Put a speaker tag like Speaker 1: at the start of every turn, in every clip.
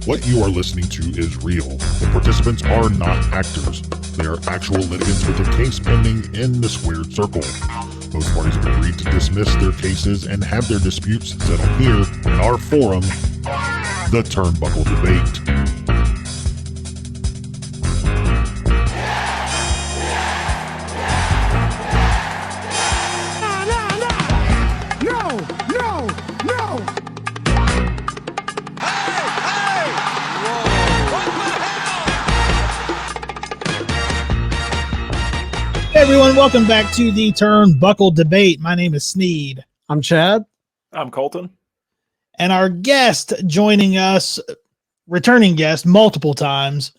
Speaker 1: What you are listening to is real. The participants are not actors. They are actual litigants with a case pending in the squared circle. Both parties have agreed to dismiss their cases and have their disputes settled here in our forum, the Turnbuckle Debate.
Speaker 2: Hey everyone, welcome back to the Turnbuckle Debate. My name is Sneed.
Speaker 3: I'm Chad.
Speaker 4: I'm Colton.
Speaker 2: And our guest joining us, returning guest multiple times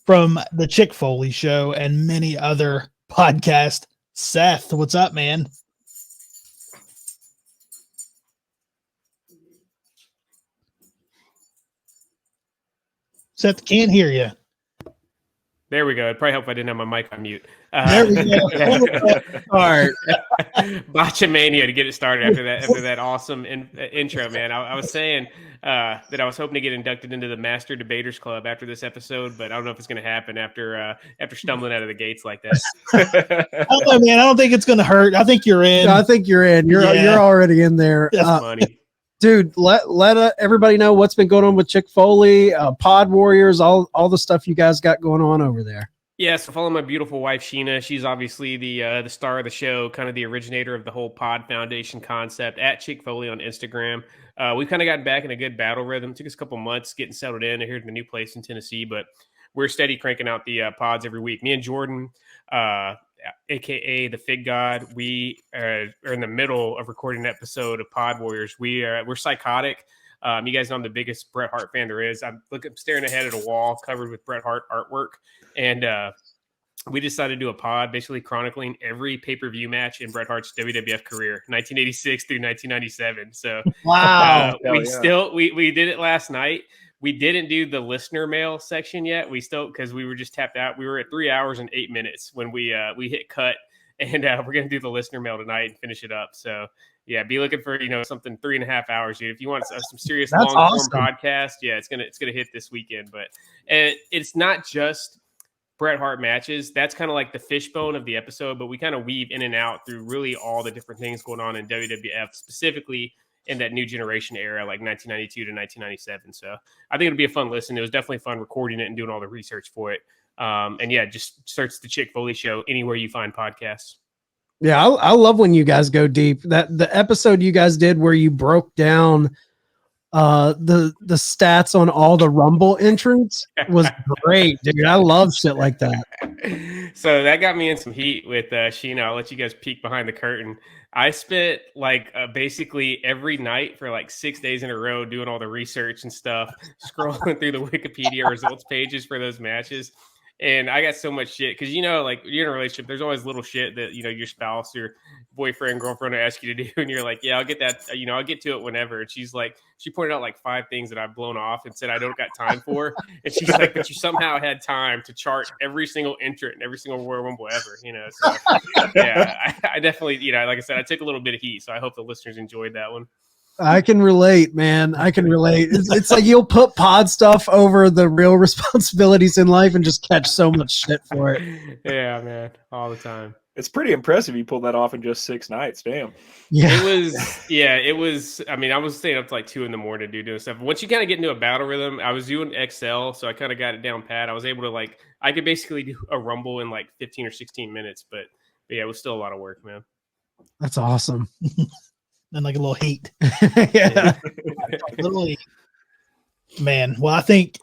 Speaker 2: from the Chick Foley Show and many other podcasts, Seth. What's up, man? Seth, can't hear you.
Speaker 5: There we go. It'd probably help if I didn't have my mic on mute.
Speaker 2: There we go.
Speaker 5: All right. Botchamania to get it started after that awesome intro, man. I was saying that I was hoping to get inducted into the Master Debaters Club after this episode, but I don't know if it's going to happen after stumbling out of the gates like that.
Speaker 2: I don't know, man. I don't think it's going to hurt. I think you're in.
Speaker 3: No, I think you're in. You're already in there.
Speaker 2: That's
Speaker 5: funny.
Speaker 3: Dude, let everybody know what's been going on with Chick Foley, Pod Warriors, all the stuff you guys got going on over there.
Speaker 5: Yeah, so follow my beautiful wife, Sheena. She's obviously the star of the show, kind of the originator of the whole Pod Foundation concept at Chick Foley on Instagram. We've kind of gotten back in a good battle rhythm. It took us a couple months getting settled in here in the new place in Tennessee, but we're steady cranking out the pods every week. Me and Jordan, aka the Fig God, we are in the middle of recording an episode of Pod Warriors. We're psychotic. You guys know I'm the biggest Bret Hart fan there is. I'm staring ahead at a wall covered with Bret Hart artwork, and we decided to do a pod basically chronicling every pay-per-view match in Bret Hart's WWF career, 1986 through 1997. So
Speaker 2: wow,
Speaker 5: we did it last night. We didn't do the listener mail section yet. We still, because we were just tapped out. We were at 3 hours and 8 minutes when we hit cut, and we're gonna do the listener mail tonight and finish it up. So yeah, be looking for something 3.5 hours, dude. If you want some serious long form podcast, yeah, it's gonna hit this weekend. But it's not just Bret Hart matches. That's kind of like the fishbone of the episode, but we kind of weave in and out through really all the different things going on in WWF, specifically in that new generation era, like 1992 to 1997. So I think it'll be a fun listen. It was definitely fun recording it and doing all the research for it. And yeah, just search the Chick Foley Show anywhere you find podcasts.
Speaker 3: Yeah, I love when you guys go deep. That the episode you guys did where you broke down the stats on all the Rumble entrants was great, dude. I love shit like that.
Speaker 5: So that got me in some heat with Sheena. I'll let you guys peek behind the curtain. I spent basically every night for 6 days in a row doing all the research and stuff, scrolling through the Wikipedia results pages for those matches. And I got so much shit because, you're in a relationship, there's always little shit that, your spouse or boyfriend, girlfriend will ask you to do. And you're like, yeah, I'll get that. I'll get to it whenever. And she's like, she pointed out 5 things that I've blown off and said I don't got time for. And she's like, but you somehow had time to chart every single entrant and every single Royal Rumble ever, So yeah, I definitely, like I said, I took a little bit of heat. So I hope the listeners enjoyed that one.
Speaker 3: I can relate, man. I can relate. It's like you'll put pod stuff over the real responsibilities in life and just catch so much shit for it.
Speaker 5: Yeah, man. All the time.
Speaker 4: It's pretty impressive you pulled that off in just 6 nights. Damn.
Speaker 3: Yeah.
Speaker 5: It was, I was staying up to 2 a.m, doing stuff. Once you kind of get into a battle rhythm, I was doing Excel, so I kind of got it down pat. I was able to I could basically do a Rumble in 15 or 16 minutes, but yeah, it was still a lot of work, man.
Speaker 3: That's awesome.
Speaker 2: And a little heat.
Speaker 3: Yeah.
Speaker 2: A little heat. Man, well, I think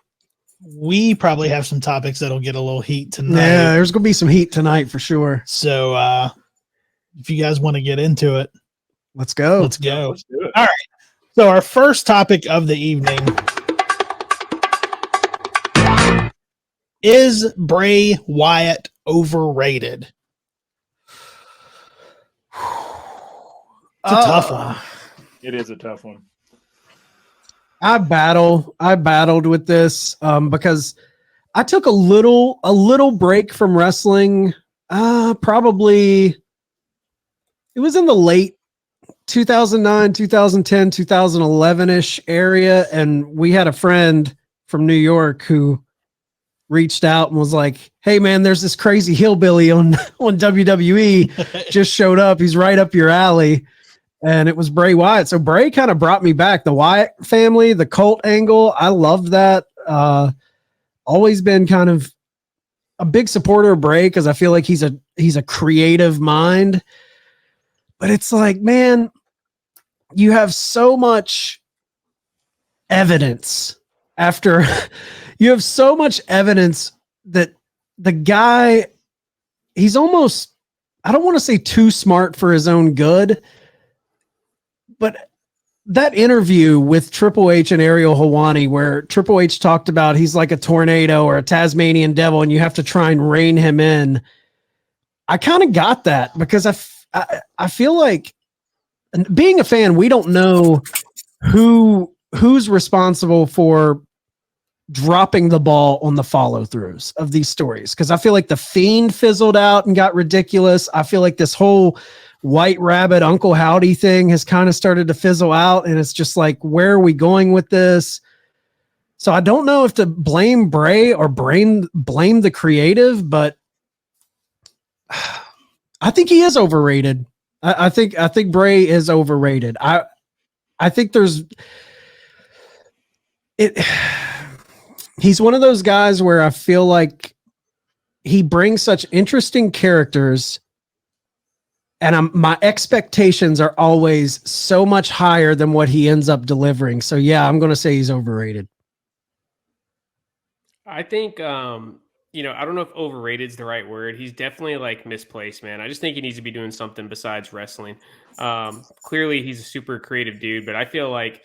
Speaker 2: we probably have some topics that'll get a little heat tonight.
Speaker 3: Yeah, there's going to be some heat tonight for sure.
Speaker 2: So if you guys want to get into it,
Speaker 3: let's go.
Speaker 2: Let's go.
Speaker 4: Let's do it.
Speaker 2: All right. So our first topic of the evening is Bray Wyatt overrated? It's a tough one.
Speaker 4: It is a tough one.
Speaker 3: I battled with this because I took a little break from wrestling. Probably it was in the late 2009, 2010, 2011-ish area. And we had a friend from New York who reached out and was like, "Hey man, there's this crazy hillbilly on WWE just showed up. He's right up your alley." And it was Bray Wyatt. So Bray kind of brought me back. The Wyatt family, the cult angle, I loved that. Always been kind of a big supporter of Bray because I feel like he's a creative mind. But it's like, man, you have so much evidence after you have so much evidence that the guy, he's almost, I don't want to say too smart for his own good, but that interview with Triple H and Ariel Helwani, where Triple H talked about he's like a tornado or a Tasmanian devil and you have to try and rein him in. I kind of got that because I feel like, being a fan, we don't know who's responsible for dropping the ball on the follow-throughs of these stories. Because I feel like the Fiend fizzled out and got ridiculous. I feel like this whole White Rabbit Uncle Howdy thing has kind of started to fizzle out, and it's just like, where are we going with this? So I don't know if to blame Bray or blame the creative, but I think he is overrated. I think Bray is overrated. I think he's one of those guys where I feel like he brings such interesting characters, and my expectations are always so much higher than what he ends up delivering. So yeah, I'm going to say he's overrated.
Speaker 5: I think, I don't know if overrated is the right word. He's definitely like misplaced, man. I just think he needs to be doing something besides wrestling. Clearly he's a super creative dude, but I feel like,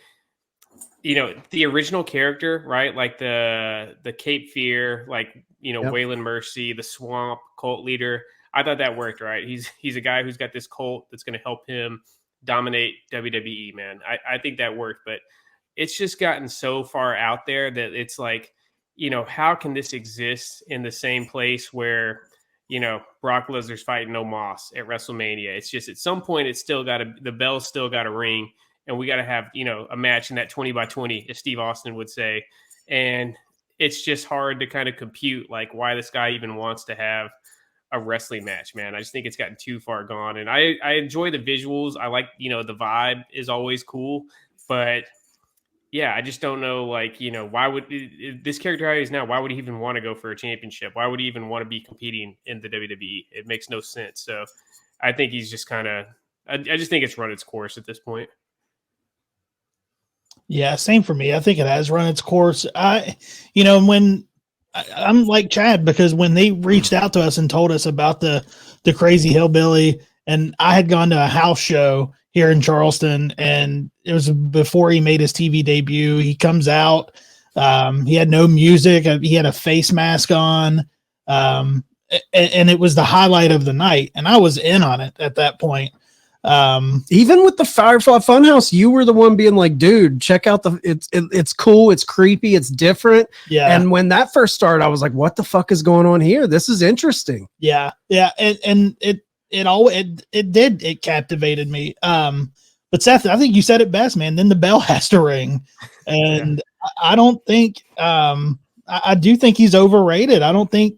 Speaker 5: the original character, right? Like the Cape Fear, like,
Speaker 3: Yep.
Speaker 5: Waylon Mercy, the Swamp cult leader. I thought that worked, right? He's a guy who's got this cult that's going to help him dominate WWE, man. I think that worked, but it's just gotten so far out there that it's like, how can this exist in the same place where, Brock Lesnar's fighting Omos at WrestleMania? It's just at some point it's still got the bell's still got to ring, and we got to have, a match in that 20x20, as Steve Austin would say. And it's just hard to kind of compute like why this guy even wants to have a wrestling match, man. I just think it's gotten too far gone. And I enjoy the visuals. I like, the vibe is always cool, but yeah, I just don't know, like, why would this character how he is now, why would he even want to go for a championship? Why would he even want to be competing in the WWE? It makes no sense. So I think he's just kind of, I just think it's run its course at this point.
Speaker 2: Yeah, same for me. I think it has run its course. I'm like Chad, because when they reached out to us and told us about the crazy hillbilly, and I had gone to a house show here in Charleston, and it was before he made his TV debut. He comes out, he had no music, he had a face mask on, and it was the highlight of the night, and I was in on it at that point.
Speaker 3: Even with the Firefly Funhouse, you were the one being like, dude, check out it's cool, it's creepy, it's different.
Speaker 2: Yeah.
Speaker 3: And when that first started, I was like, what the fuck is going on here? This is interesting.
Speaker 2: Yeah. And it captivated me. But Seth, I think you said it best, man. Then the bell has to ring. And I don't think, I do think he's overrated. I don't think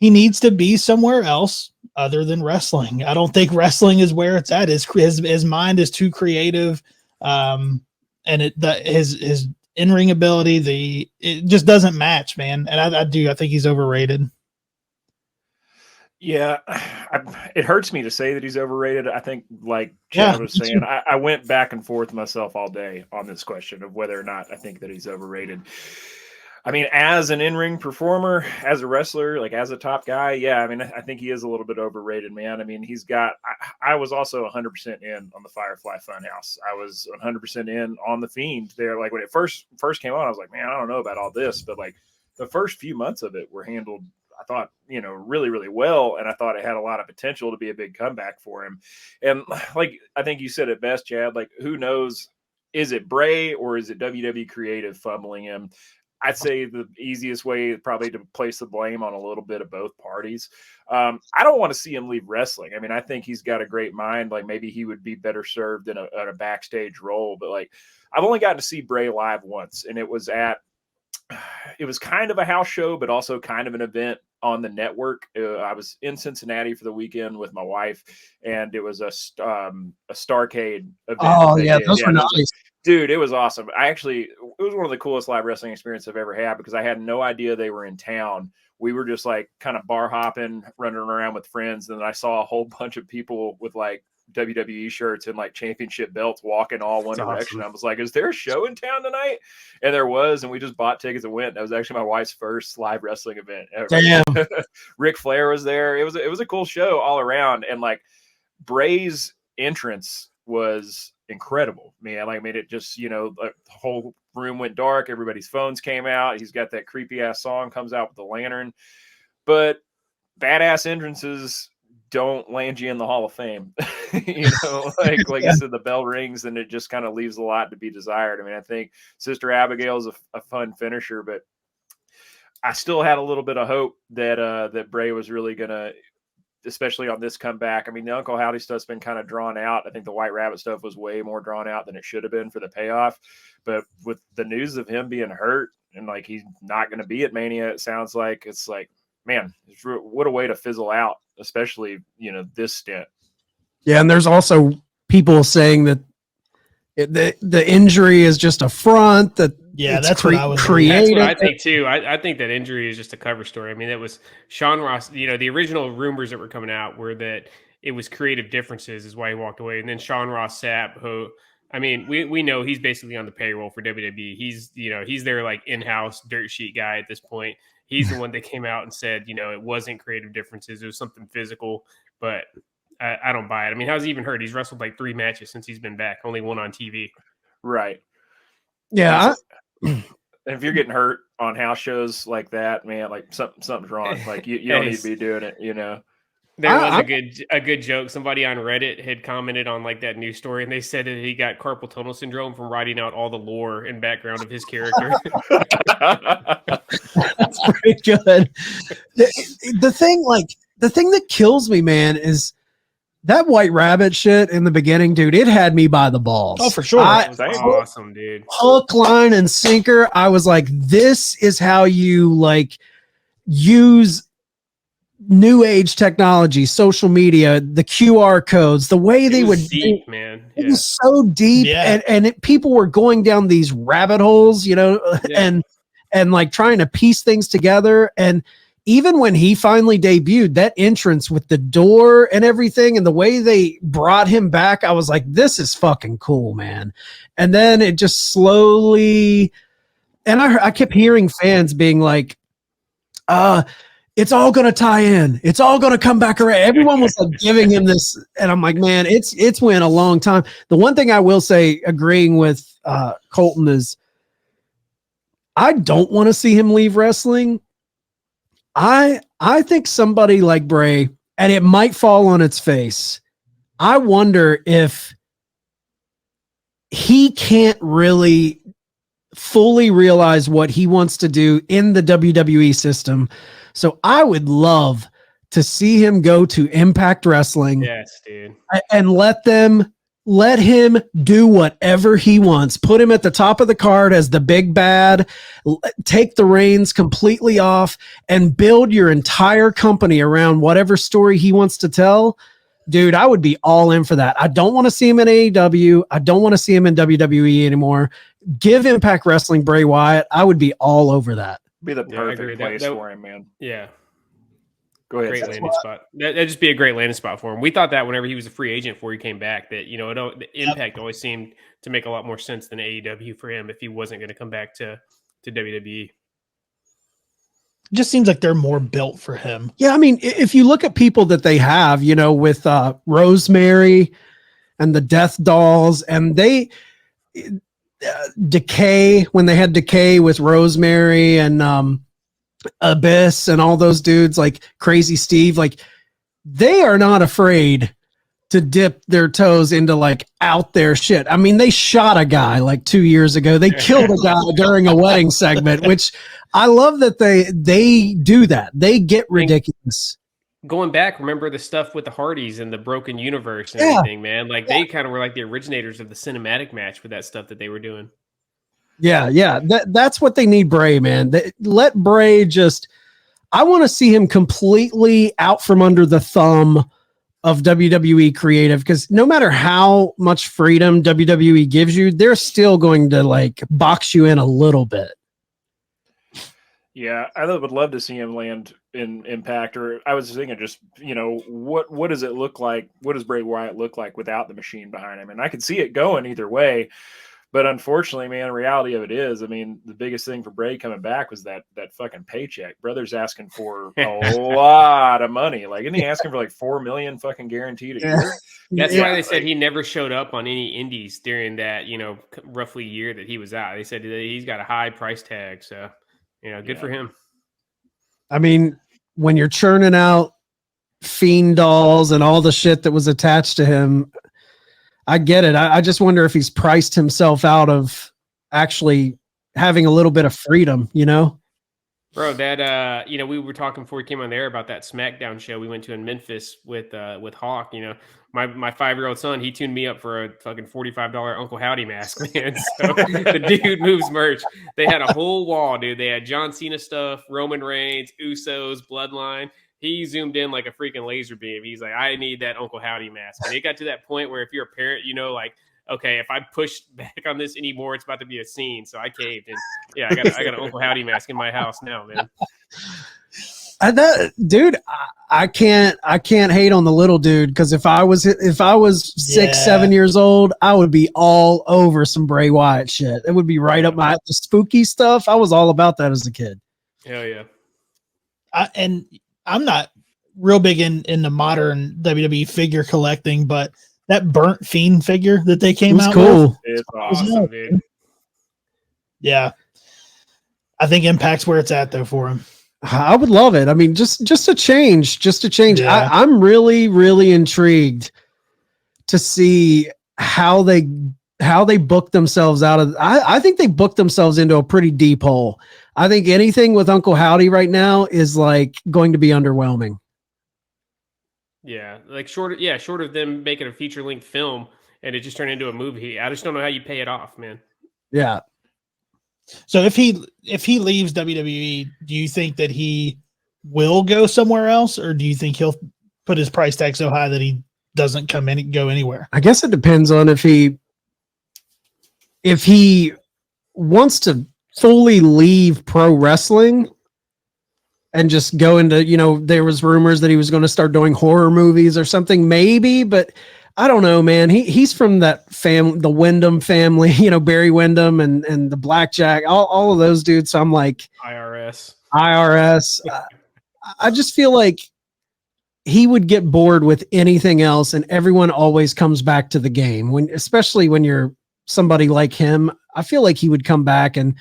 Speaker 2: he needs to be somewhere else other than wrestling. I don't think wrestling is where it's at. His mind is too creative. And his in-ring ability, it just doesn't match, man. And I think he's overrated.
Speaker 4: Yeah, it hurts me to say that he's overrated. I think, like Chad was saying, I went back and forth myself all day on this question of whether or not I think that he's overrated. I mean, as an in-ring performer, as a wrestler, like as a top guy, yeah, I mean, I think he is a little bit overrated, man. I mean, he's got, I was also 100% in on the Firefly Funhouse. I was 100% in on the Fiend there. Like when it first came on, I was like, man, I don't know about all this, but like the first few months of it were handled, I thought, really, really well. And I thought it had a lot of potential to be a big comeback for him. And like, I think you said it best, Chad, like who knows, is it Bray or is it WWE creative fumbling him? I'd say the easiest way is probably to place the blame on a little bit of both parties. I don't want to see him leave wrestling. I mean, I think he's got a great mind. Like maybe he would be better served in a backstage role, but like I've only gotten to see Bray live once, and it was at it was kind of a house show, but also kind of an event on the network. I was in Cincinnati for the weekend with my wife, and it was a Starcade event.
Speaker 3: Oh yeah, those were nice.
Speaker 4: Dude, it was awesome. It was one of the coolest live wrestling experiences I've ever had because I had no idea they were in town. We were just like kind of bar hopping, running around with friends. And then I saw a whole bunch of people with like WWE shirts and like championship belts walking all one direction. Awesome. I was like, is there a show in town tonight? And there was, and we just bought tickets and went. That was actually my wife's first live wrestling event ever.
Speaker 3: Damn.
Speaker 4: Ric Flair was there. It was a cool show all around. And like Bray's entrance was incredible, man. Like, I mean, it just, the whole room went dark. Everybody's phones came out. He's got that creepy ass song, comes out with the lantern. But badass entrances don't land you in the Hall of Fame. Like you said, the bell rings and it just kind of leaves a lot to be desired. I mean, I think Sister Abigail's a fun finisher, but I still had a little bit of hope that Bray was really gonna, especially on this comeback. I mean, the Uncle Howdy stuff's been kind of drawn out. I think the White Rabbit stuff was way more drawn out than it should have been for the payoff. But with the news of him being hurt and like he's not going to be at Mania, it sounds like it's like, man, what a way to fizzle out, especially, this stint.
Speaker 3: Yeah, and there's also people saying that the injury is just a front, that
Speaker 2: that's what I was
Speaker 5: created. That's what I think too. I think that injury is just a cover story. I mean, it was Sean Ross. The original rumors that were coming out were that it was creative differences is why he walked away. And then Sean Ross Sapp, who, I mean, we know he's basically on the payroll for WWE. He's their like in-house dirt sheet guy at this point. He's the one that came out and said, it wasn't creative differences. It was something physical, but I don't buy it. I mean, how's he even hurt? He's wrestled like 3 matches since he's been back, only one on TV.
Speaker 4: Right.
Speaker 3: Yeah.
Speaker 4: And if you're getting hurt on house shows like that, man, like something's wrong. Like you don't need to be doing it,
Speaker 5: There was a good joke. Somebody on Reddit had commented on like that news story, and they said that he got carpal tunnel syndrome from writing out all the lore and background of his character.
Speaker 3: That's pretty good. The thing that kills me, man, is that White Rabbit shit in the beginning, dude. It had me by the balls.
Speaker 2: Oh, for sure.
Speaker 5: That was awesome, dude.
Speaker 3: Hook, line, and sinker. I was like, this is how you like use new age technology, social media, the QR codes, the way they would
Speaker 5: deep, man.
Speaker 3: It was so deep, and people were going down these rabbit holes, and like trying to piece things together. And even when he finally debuted, that entrance with the door and everything, and the way they brought him back, I was like, this is fucking cool, man. And then it just slowly, and I kept hearing fans being like, it's all going to tie in. It's all going to come back around. Everyone was like giving him this. And I'm like, man, it's went a long time. The one thing I will say, agreeing with Colton, is I don't want to see him leave wrestling. I think somebody like Bray, and it might fall on its face, I wonder if he can't really fully realize what he wants to do in the WWE system. So I would love to see him go to Impact Wrestling.
Speaker 5: Yes, dude.
Speaker 3: And let him do whatever he wants. Put him at the top of the card as the big bad, take the reins completely off, and build your entire company around whatever story he wants to tell. Dude, I would be all in for that. I don't want to see him in AEW. I don't want to see him in WWE anymore. Give Impact Wrestling Bray Wyatt. I would be all over that.
Speaker 4: Be the perfect place for him, man.
Speaker 5: Yeah.
Speaker 4: Go ahead.
Speaker 5: Great landing spot. That'd just be a great landing spot for him. We thought that whenever he was a free agent before he came back, that the Impact always seemed to make a lot more sense than AEW for him if he wasn't going to come back to WWE.
Speaker 2: It just seems like they're more built for him.
Speaker 3: Yeah, I mean, if you look at people that they have, with Rosemary and the Death Dolls, and they Decay, when they had Decay with Rosemary and Abyss and all those dudes, like Crazy Steve, like they are not afraid to dip their toes into like out there shit. I mean, they shot a guy like 2 years ago. They killed a guy during a wedding segment, which I love that they do that. They get ridiculous.
Speaker 5: Going back, remember the stuff with the Hardys and the Broken Universe and everything, man. Like they kind of were like the originators of the cinematic match with that stuff that they were doing.
Speaker 3: Yeah. That's what they need, Bray, man. Let Bray just. I want to see him completely out from under the thumb of WWE creative, because no matter how much freedom WWE gives you, they're still going to like box you in a little bit.
Speaker 4: Yeah, I would love to see him land in Impact. Or I was thinking, just what does it look like? What does Bray Wyatt look like without the machine behind him? And I could see it going either way. But unfortunately, man, the reality of it is, I mean, the biggest thing for Bray coming back was that fucking paycheck. Brother's asking for a lot of money. Like, isn't he asking for like $4 million fucking guaranteed a year?
Speaker 5: That's why they said he never showed up on any indies during that, roughly year that he was out. They said that he's got a high price tag. So, good for him.
Speaker 3: I mean, when you're churning out Fiend dolls and all the shit that was attached to him, I get it. I just wonder if he's priced himself out of actually having a little bit of freedom,
Speaker 5: Bro, that we were talking before we came on there about that SmackDown show we went to in Memphis with Hawk. My 5-year-old son, he tuned me up for a fucking $45 Uncle Howdy mask, man. So the dude moves merch. They had a whole wall, dude. They had John Cena stuff, Roman Reigns, Usos, Bloodline. He zoomed in like a freaking laser beam. He's like, I need that Uncle Howdy mask. And it got to that point where if you're a parent, like, okay, if I push back on this anymore, it's about to be a scene. So I caved, and I got an Uncle Howdy mask in my house now, man.
Speaker 3: I can't hate on the little dude, because if I was 6-7 years old, I would be all over some Bray Wyatt shit. It would be right up the spooky stuff. I was all about that as a kid.
Speaker 5: Hell yeah.
Speaker 2: And I'm not real big in the modern WWE figure collecting, but that burnt Fiend figure that they came out
Speaker 3: cool.
Speaker 2: with,
Speaker 5: it's awesome, dude.
Speaker 2: Yeah, I think Impact's where it's at though for him.
Speaker 3: I would love it. I mean, just a change. Yeah. I'm really, really intrigued to see how they book themselves out of. I think they booked themselves into a pretty deep hole. I think anything with Uncle Howdy right now is like going to be underwhelming.
Speaker 5: Yeah, like short of them making a feature-length film and it just turned into a movie. I just don't know how you pay it off, man.
Speaker 3: Yeah.
Speaker 2: So if he leaves WWE, do you think that he will go somewhere else, or do you think he'll put his price tag so high that he doesn't go anywhere?
Speaker 3: I guess it depends on if he wants to fully leave pro wrestling and just go into, there was rumors that he was going to start doing horror movies or something, maybe, but I don't know, man. He's from that family, the Wyndham family, Barry Wyndham and the Blackjack, all of those dudes. So I'm like
Speaker 5: IRS.
Speaker 3: I just feel like he would get bored with anything else, and everyone always comes back to the game, especially when you're somebody like him. I feel like he would come back, and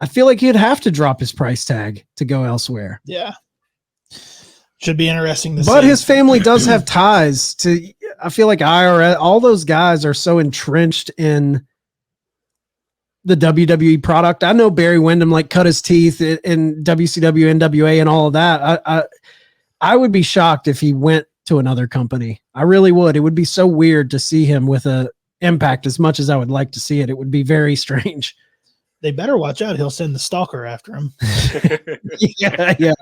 Speaker 3: I feel like he'd have to drop his price tag to go elsewhere.
Speaker 2: Yeah. Should be interesting to see.
Speaker 3: But his family does have ties to, I feel like IRS, all those guys are so entrenched in the WWE product. I know Barry Windham cut his teeth in WCW, NWA, and all of that. I would be shocked if he went to another company. I really would. It would be so weird to see him with a Impact as much as I would like to see it. It would be very strange.
Speaker 2: They better watch out. He'll send the stalker after him.
Speaker 3: Yeah.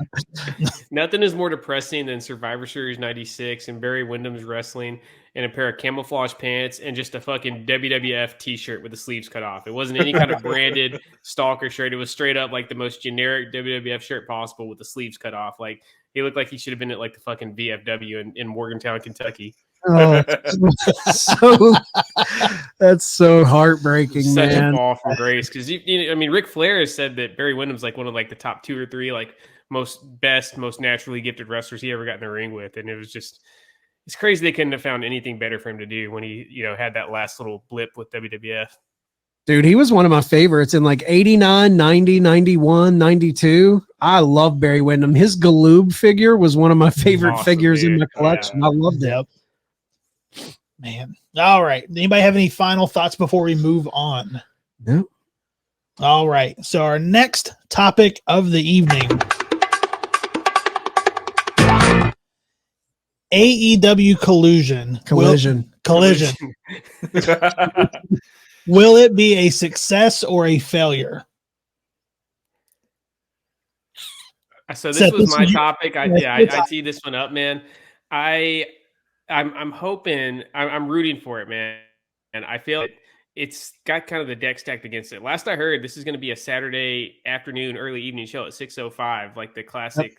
Speaker 5: Nothing is more depressing than Survivor Series 96 and Barry Windham's wrestling in a pair of camouflage pants and just a fucking WWF t-shirt with the sleeves cut off. It wasn't any kind of branded stalker shirt. It was straight up like the most generic WWF shirt possible with the sleeves cut off. Like, he looked like he should have been at like the fucking VFW in Morgantown, Kentucky.
Speaker 3: Oh, that's so heartbreaking,
Speaker 5: Such
Speaker 3: man.
Speaker 5: a fall from grace, because Ric Flair has said that Barry Windham's like one of like the top 2 or 3 like most naturally gifted wrestlers he ever got in the ring with, and it's crazy they couldn't have found anything better for him to do when he had that last little blip with WWF.
Speaker 3: Dude, he was one of my favorites in like 89, 90, 91, 92. I love Barry Windham. His Galoob figure was one of my favorite figures in my collection. I loved it.
Speaker 2: Man. All right. Anybody have any final thoughts before we move on?
Speaker 3: No.
Speaker 2: All right. So our next topic of the evening. AEW Collision.
Speaker 3: Collision.
Speaker 2: Will it be a success or a failure?
Speaker 5: So this
Speaker 2: Seth,
Speaker 5: was my
Speaker 2: you-
Speaker 5: topic. I tee this one up, man. I'm hoping, I'm rooting for it, man. And I feel it's got kind of the deck stacked against it. Last I heard, this is going to be a Saturday afternoon, early evening show at 6:05, like the classic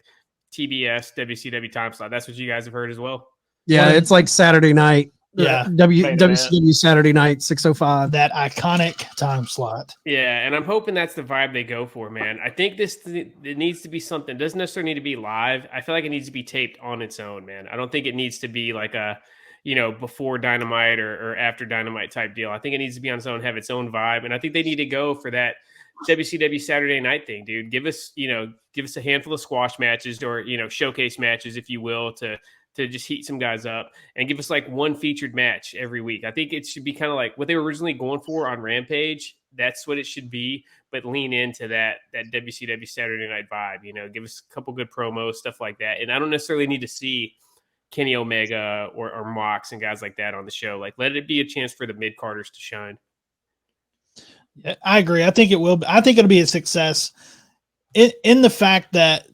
Speaker 5: TBS WCW time slot. That's what you guys have heard as well.
Speaker 3: Yeah, it's like Saturday night.
Speaker 2: Yeah.
Speaker 3: WCW Saturday night, 6:05.
Speaker 2: That iconic time slot.
Speaker 5: Yeah, and I'm hoping that's the vibe they go for, man. I think it needs to be something. It doesn't necessarily need to be live. I feel like it needs to be taped on its own, man. I don't think it needs to be like a, before Dynamite or after Dynamite type deal. I think it needs to be on its own, have its own vibe, and I think they need to go for that WCW Saturday night thing, dude. Give us a handful of squash matches or showcase matches, if you will, to just heat some guys up and give us like one featured match every week. I think it should be kind of like what they were originally going for on Rampage. That's what it should be, but lean into that WCW Saturday night vibe, give us a couple good promos, stuff like that. And I don't necessarily need to see Kenny Omega or Mox and guys like that on the show. Like, let it be a chance for the mid-carders to shine.
Speaker 2: Yeah, I agree. I think it will. I think it'll be a success in the fact that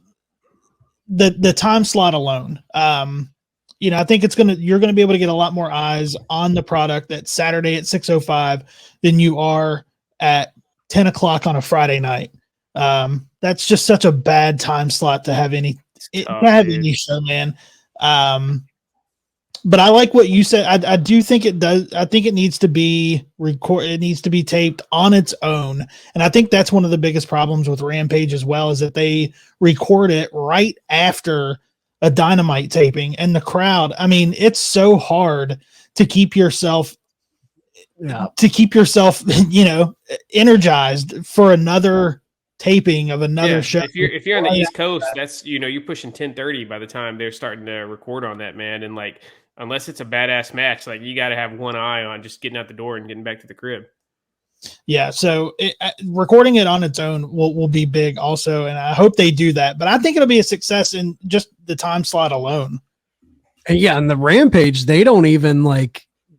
Speaker 2: the time slot alone, I think you're going to be able to get a lot more eyes on the product that Saturday at 6:05 than you are at 10 o'clock on a Friday night. That's just such a bad time slot to have any show, man. But I like what you said. I do think it does. I think it needs to be it needs to be taped on its own. And I think that's one of the biggest problems with Rampage as well, is that they record it right after a Dynamite taping, and the crowd, I mean, it's so hard to keep yourself, energized for another taping of another show.
Speaker 5: If you're on the East Coast, that's, you're pushing 10:30 by the time they're starting to record on that, man. And like, unless it's a badass match, like, you got to have one eye on just getting out the door and getting back to the crib.
Speaker 2: Yeah, so recording it on its own will be big also, and I hope they do that. But I think it'll be a success in just the time slot alone.
Speaker 3: And yeah, and the Rampage, they don't even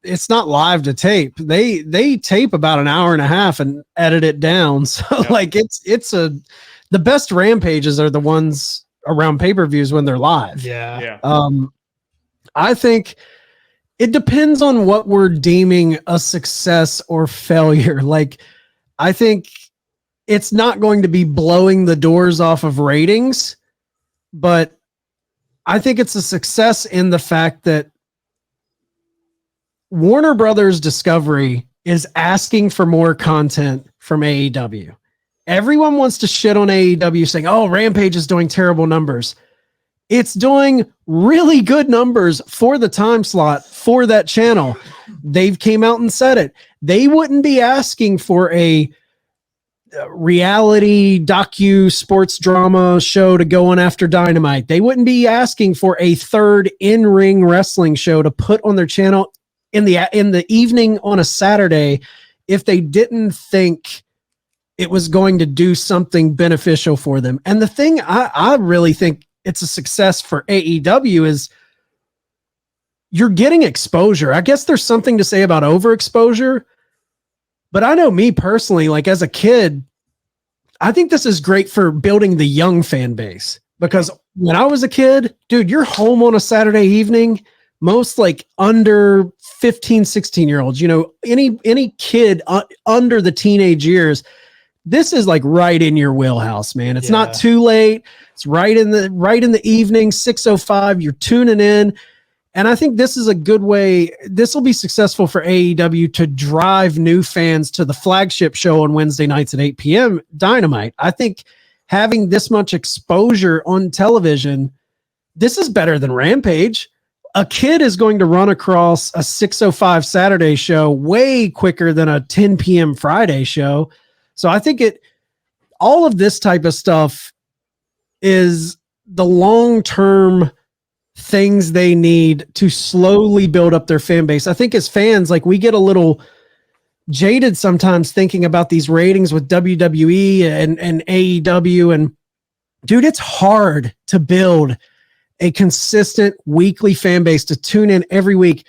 Speaker 3: it's not live to tape. They tape about an hour and a half and edit it down. So the best Rampages are the ones around pay-per-views when they're live.
Speaker 2: Yeah.
Speaker 3: I think it depends on what we're deeming a success or failure. Like, I think it's not going to be blowing the doors off of ratings, but I think it's a success in the fact that Warner Brothers Discovery is asking for more content from AEW. Everyone wants to shit on AEW saying, oh, Rampage is doing terrible numbers. It's doing really good numbers for the time slot for that channel. They've came out and said it. They wouldn't be asking for a reality docu sports drama show to go on after Dynamite. They wouldn't be asking for a third in-ring wrestling show to put on their channel in the evening on a Saturday if they didn't think it was going to do something beneficial for them. And the thing I really think it's a success for AEW is you're getting exposure. I guess there's something to say about overexposure, but I know me personally, like as a kid, I think this is great for building the young fan base, because when I was a kid, dude, you're home on a Saturday evening, most like under 15, 16-year-olds, any kid under the teenage years, this is like right in your wheelhouse, man. It's not too late. It's right in the evening, 6:05. You're tuning in. And I think this is a good way. This will be successful for AEW to drive new fans to the flagship show on Wednesday nights at 8 p.m. Dynamite. I think having this much exposure on television, this is better than Rampage. A kid is going to run across a 6:05 Saturday show way quicker than a 10 p.m. Friday show. So I think all of this type of stuff is the long-term things they need to slowly build up their fan base. I think as fans, like, we get a little jaded sometimes thinking about these ratings with WWE and AEW. And dude, it's hard to build a consistent weekly fan base to tune in every week.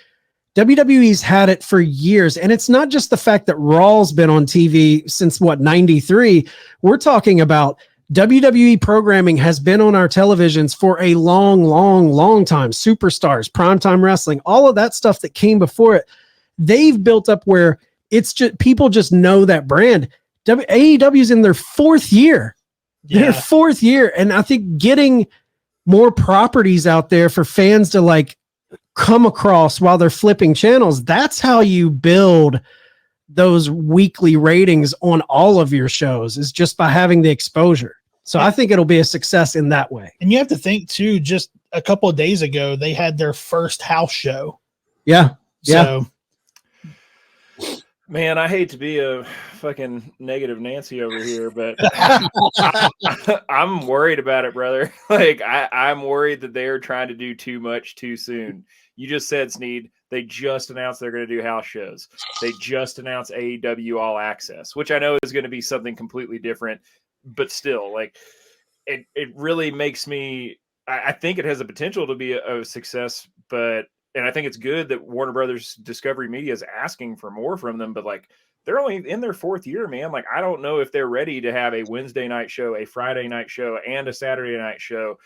Speaker 3: WWE's had it for years. And it's not just the fact that Raw's been on TV since 93. We're talking about WWE programming has been on our televisions for a long, long, long time. Superstars, primetime wrestling, all of that stuff that came before it. They've built up where it's just people just know that brand. AEW's in their fourth year. Their fourth year. And I think getting more properties out there for fans to like come across while they're flipping channels, that's how you build those weekly ratings on all of your shows, is just by having the exposure. So I think it'll be a success in that way.
Speaker 2: And you have to think too, just a couple of days ago, they had their first house show.
Speaker 3: Yeah.
Speaker 2: So
Speaker 4: man, I hate to be a fucking negative Nancy over here, but I'm worried about it, brother. Like I'm worried that they are trying to do too much too soon. You just said, Sneed, they just announced they're going to do house shows. They just announced AEW All Access, which I know is going to be something completely different, but still, like it really makes me, I think it has the potential to be a success, and I think it's good that Warner Brothers Discovery Media is asking for more from them, but like they're only in their fourth year, man. Like, I don't know if they're ready to have a Wednesday night show, a Friday night show, and a Saturday night show,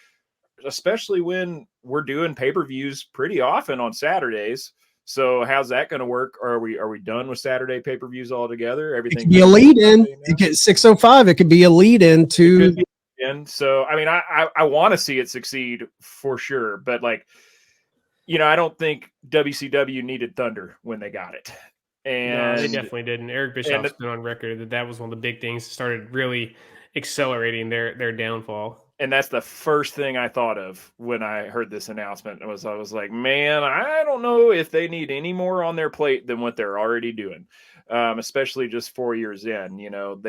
Speaker 4: especially when we're doing pay-per-views pretty often on Saturdays. So how's that going to work? Are we done with Saturday pay-per-views altogether? Everything
Speaker 3: it could be a lead in. It could 605. It could be a lead in to.
Speaker 4: And so, I mean, I want to see it succeed for sure, but like, you know, I don't think WCW needed Thunder when they got it. And
Speaker 5: no, they definitely didn't. Eric Bischoff's been on record that was one of the big things that started really accelerating their downfall.
Speaker 4: And that's the first thing I thought of when I heard this announcement. I was like, man, I don't know if they need any more on their plate than what they're already doing, especially just 4 years in. You know,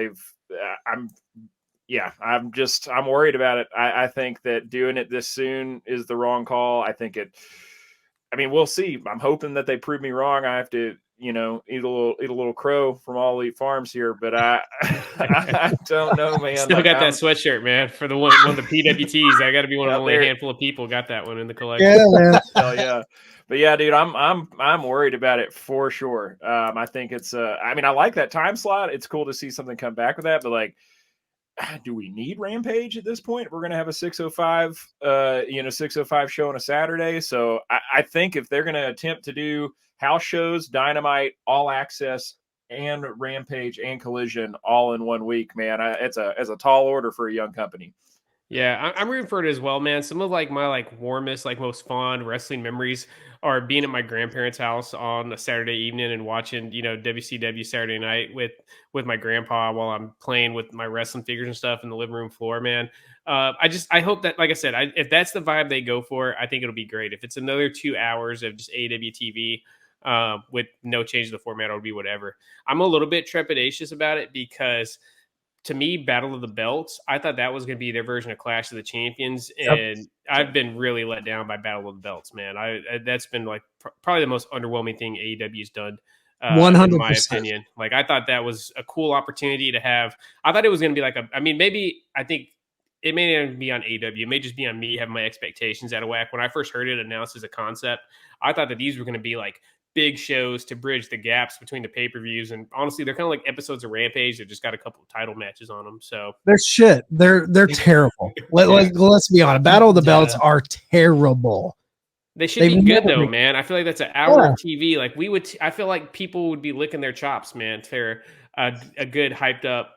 Speaker 4: I'm worried about it. I think that doing it this soon is the wrong call. I mean, we'll see. I'm hoping that they prove me wrong. I have to, you know, eat a little crow from All Elite Farms here, but I don't know, man.
Speaker 5: Still got that sweatshirt, man, for the one of the PWTs. I got to be one of only a handful of people got that one in the collection.
Speaker 3: Yeah, man.
Speaker 4: Hell yeah. But yeah, dude, I'm worried about it for sure. I think it's I mean, I like that time slot. It's cool to see something come back with that, but like, do we need Rampage at this point? We're going to have a 605, 605 show on a Saturday. So I think if they're going to attempt to do house shows, Dynamite, All Access, and Rampage and Collision all in 1 week, man, it's a tall order for a young company.
Speaker 5: Yeah, I'm rooting for it as well, man. Some of like my warmest, most fond wrestling memories are being at my grandparents' house on a Saturday evening and watching, WCW Saturday night with my grandpa while I'm playing with my wrestling figures and stuff in the living room floor, man. I hope that, like I said, if that's the vibe they go for, I think it'll be great. If it's another 2 hours of just AEW TV with no change to the format, it'll be whatever. I'm a little bit trepidatious about it because, to me, Battle of the Belts, I thought that was going to be their version of Clash of the Champions, and I've been really let down by Battle of the Belts, man. That's been probably the most underwhelming thing AEW's done,
Speaker 3: 100%.
Speaker 5: in my opinion. Like, I thought that was a cool opportunity to have. I thought it was going to be I think it may not even be on AEW. It may just be on me having my expectations out of whack. When I first heard it announced as a concept, I thought that these were going to be like big shows to bridge the gaps between the pay-per-views, and honestly, they're kind of like episodes of Rampage that just got a couple of title matches on them. So
Speaker 3: they're shit. They're terrible. Let's be honest. Battle of the Belts are terrible.
Speaker 5: They should be good though, man. I feel like that's an hour of TV. Like I feel like people would be licking their chops, man, for a good hyped up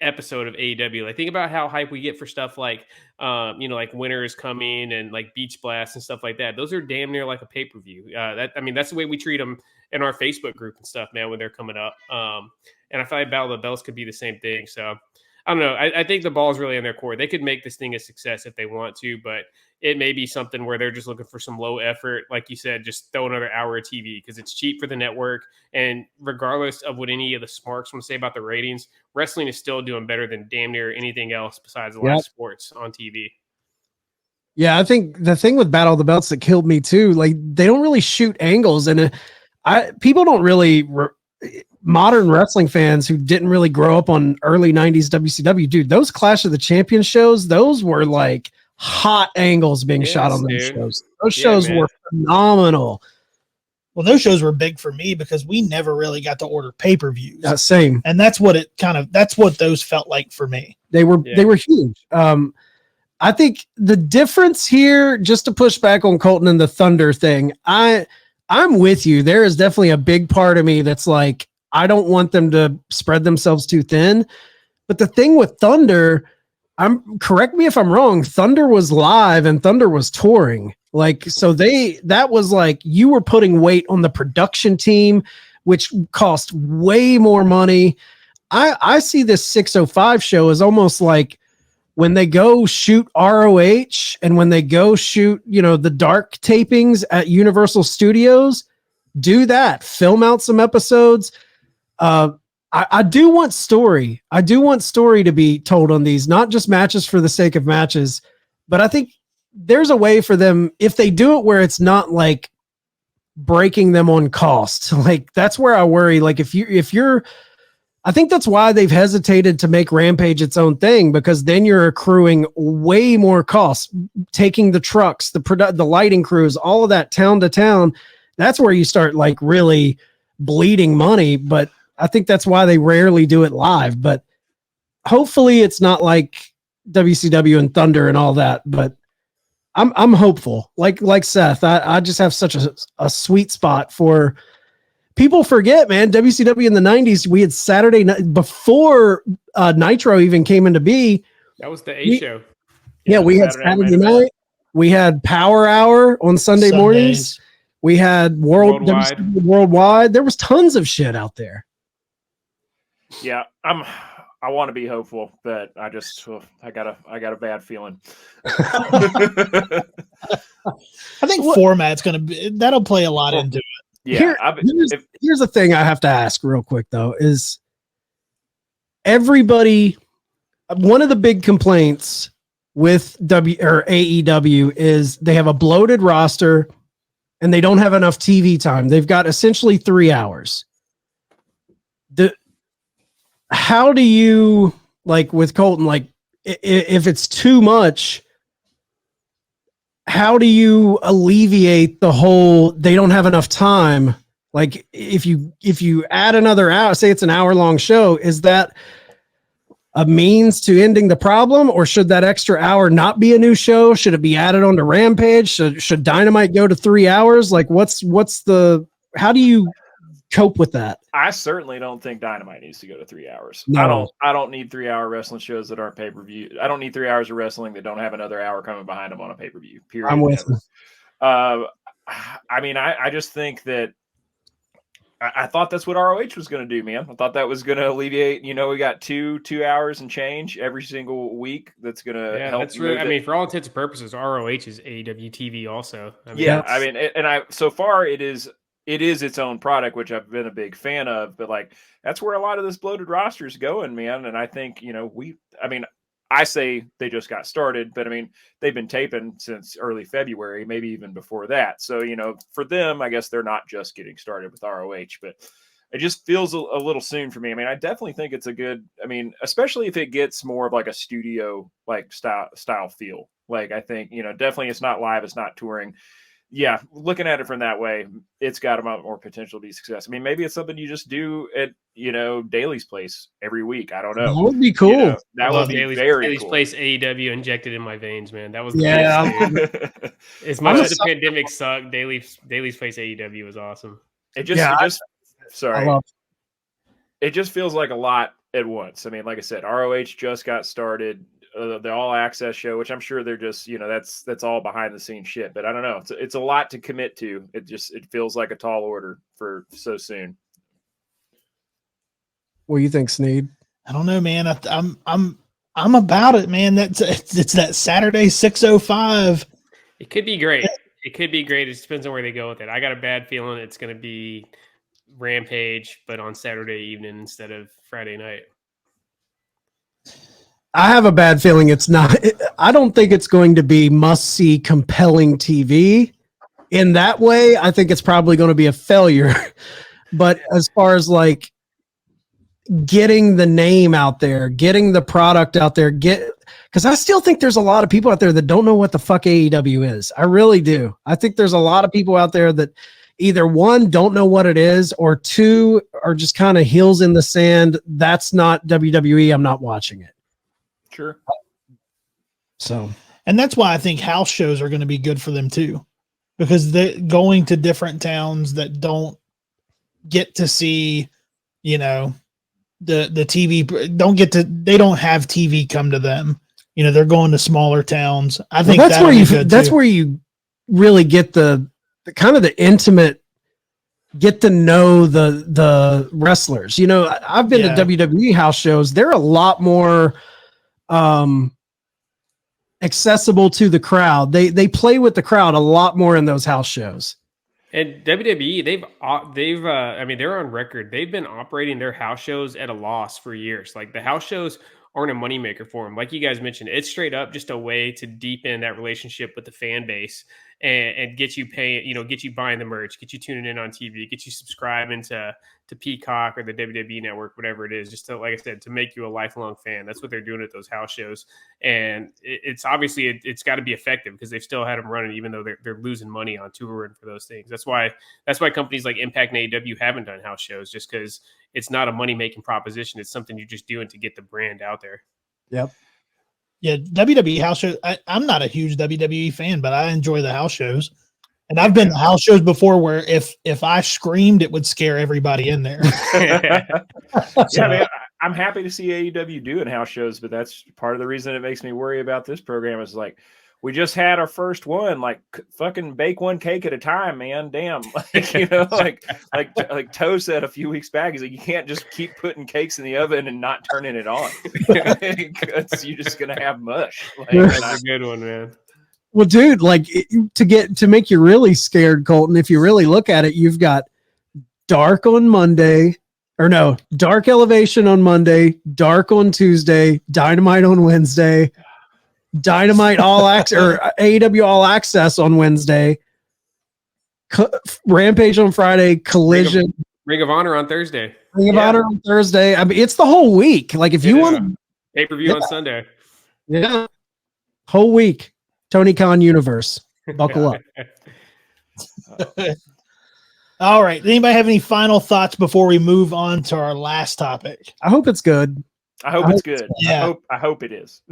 Speaker 5: episode of AEW. Like, think about how hype we get for stuff like like Winter is Coming and like Beach Blast and stuff like that. Those are damn near like a pay-per-view. That's the way we treat them in our Facebook group and stuff, man, when they're coming up. And I feel like Battle of the Belts could be the same thing. So I don't know. I think the ball's really in their court. They could make this thing a success if they want to, but it may be something where they're just looking for some low effort, like you said, just throw another hour of TV because it's cheap for the network. And regardless of what any of the smarks want to say about the ratings, wrestling is still doing better than damn near anything else besides live sports on TV.
Speaker 3: Yeah, I think the thing with Battle of the Belts that killed me too, like they don't really shoot angles, and people don't really. Modern wrestling fans who didn't really grow up on early 90s WCW, dude, those Clash of the Champions shows, those were like hot angles being shot on those shows. Those shows were phenomenal.
Speaker 2: Well, those shows were big for me because we never really got to order pay-per-views.
Speaker 3: Same.
Speaker 2: And that's what those felt like for me.
Speaker 3: They were huge. I think the difference here, just to push back on Colton and the Thunder thing, I'm with you. There is definitely a big part of me that's like, I don't want them to spread themselves too thin. But the thing with Thunder, correct me if I'm wrong, Thunder was live and Thunder was touring. Like, so that was like, you were putting weight on the production team, which cost way more money. I see this 605 show as almost like when they go shoot ROH and when they go shoot, the dark tapings at Universal Studios, do that, film out some episodes. I do want story. I do want story to be told on these, not just matches for the sake of matches, but I think there's a way for them if they do it where it's not like breaking them on cost. Like that's where I worry. Like if you're, I think that's why they've hesitated to make Rampage its own thing, because then you're accruing way more costs, taking the trucks, the lighting crews, all of that town to town. That's where you start like really bleeding money. But I think that's why they rarely do it live. But hopefully it's not like WCW and Thunder and all that. But I'm hopeful. Like Seth, I just have such a sweet spot for. People forget, man, WCW in the 90s, we had Saturday night before Nitro even came into be.
Speaker 5: That was the A show.
Speaker 3: Yeah, we had Saturday night. We had Power Hour on Sunday mornings. We had Worldwide. There was tons of shit out there.
Speaker 4: Yeah, I want to be hopeful, but I got a bad feeling.
Speaker 2: I think format's that'll play a lot into it.
Speaker 4: Yeah,
Speaker 3: here's the thing I have to ask real quick though, is everybody, one of the big complaints with AEW is they have a bloated roster and they don't have enough TV time. They've got essentially 3 hours. How do you, like with Colton, like if it's too much, how do you alleviate the whole they don't have enough time? Like if you add another hour, say it's an hour-long show, is that a means to ending the problem, or should that extra hour not be a new show? Should it be added onto Rampage? Should Dynamite go to 3 hours? Like how do you cope with that?
Speaker 4: I certainly don't think Dynamite needs to go to 3 hours.
Speaker 3: No.
Speaker 4: I don't need 3 hour wrestling shows that aren't pay-per-view. I don't need 3 hours of wrestling that don't have another hour coming behind them on a pay-per-view. Period.
Speaker 3: I'm with you.
Speaker 4: I mean, I just think that I thought that's what ROH was going to do, man. I thought that was going to alleviate, we got two hours and change every single week. That's going to help.
Speaker 5: That's really, I mean, for all intents and purposes, ROH is AEW TV also.
Speaker 4: So far it is its own product, which I've been a big fan of, but like, that's where a lot of this bloated roster is going, man. And I think, I say they just got started, but I mean, they've been taping since early February, maybe even before that. So, for them, I guess they're not just getting started with ROH, but it just feels a little soon for me. I mean, I definitely think it's especially if it gets more of like a studio, like style feel. Like, I think, definitely it's not live, it's not touring. Yeah, looking at it from that way, it's got a lot more potential to be success. I mean, maybe it's something you just do at, Daly's Place every week. I don't know.
Speaker 3: That would be cool.
Speaker 4: That would be very
Speaker 5: Daly's
Speaker 4: cool.
Speaker 5: Place AEW injected in my veins, man. That was as much as the pandemic sucked, Daly's Place AEW was awesome.
Speaker 4: It just feels like a lot at once. I mean, like I said, ROH just got started. The All Access show, which I'm sure they're just, that's all behind the scenes shit. But I don't know. It's a lot to commit to. It feels like a tall order for so soon.
Speaker 3: What do you think, Sneed?
Speaker 2: I don't know, man. I'm about it, man. It's that Saturday 6:05.
Speaker 5: It could be great. It could be great. It just depends on where they go with it. I got a bad feeling it's going to be Rampage, but on Saturday evening instead of Friday night.
Speaker 3: I have a bad feeling it's not. I don't think it's going to be must-see, compelling TV. In that way, I think it's probably going to be a failure. But as far as like getting the name out there, getting the product out there, because I still think there's a lot of people out there that don't know what the fuck AEW is. I really do. I think there's a lot of people out there that either one, don't know what it is, or two, are just kind of heels in the sand. That's not WWE. I'm not watching it.
Speaker 4: Sure.
Speaker 3: So,
Speaker 2: and that's why I think house shows are going to be good for them too, because they're going to different towns that don't get to see, you know, the TV they don't have TV come to them. You know, they're going to smaller towns. I think
Speaker 3: that's where you really get the kind of the intimate, get to know the wrestlers. You know, I've been to WWE house shows. They're a lot more accessible to the crowd. They play with the crowd a lot more in those house shows.
Speaker 5: And WWE, they're on record. They've been operating their house shows at a loss for years. Like, the house shows aren't a moneymaker for them. Like you guys mentioned, it's straight up just a way to deepen that relationship with the fan base and get you paying, you know, get you buying the merch, get you tuning in on TV, get you subscribing to Peacock or the WWE network, whatever it is, just to, like I said, to make you a lifelong fan. That's what they're doing at those house shows. And it's obviously, it's got to be effective because they've still had them running, even though they're losing money on touring for those things. That's why companies like Impact and AEW haven't done house shows, just because it's not a money-making proposition. It's something you're just doing to get the brand out there.
Speaker 3: Yep.
Speaker 2: Yeah, WWE house shows. I'm not a huge WWE fan, but I enjoy the house shows. And I've been to house shows before where if I screamed, it would scare everybody in there.
Speaker 4: So, man, I'm happy to see AEW doing house shows, but that's part of the reason it makes me worry about this program. Is like, we just had our first one, like fucking bake one cake at a time, man. Damn. Like, you know, like Toe said a few weeks back, he's like, you can't just keep putting cakes in the oven and not turning it on. Because you're just going to have mush. Like,
Speaker 5: that's a good one, man.
Speaker 3: Well, dude, like to make you really scared, Colton, if you really look at it, you've got dark on Monday, dark elevation on Monday, dark on Tuesday, dynamite on Wednesday, dynamite all access or AEW all access on Wednesday, Rampage on Friday, Collision,
Speaker 5: Ring of Honor on Thursday.
Speaker 3: Ring of Honor on Thursday. I mean, it's the whole week. Like, if you want
Speaker 5: pay-per-view on Sunday.
Speaker 3: Yeah. Whole week. Tony Khan universe. Buckle up.
Speaker 2: All right. Anybody have any final thoughts before we move on to our last topic?
Speaker 3: I hope it's good.
Speaker 4: I hope it's good.
Speaker 2: Yeah.
Speaker 4: I hope it is.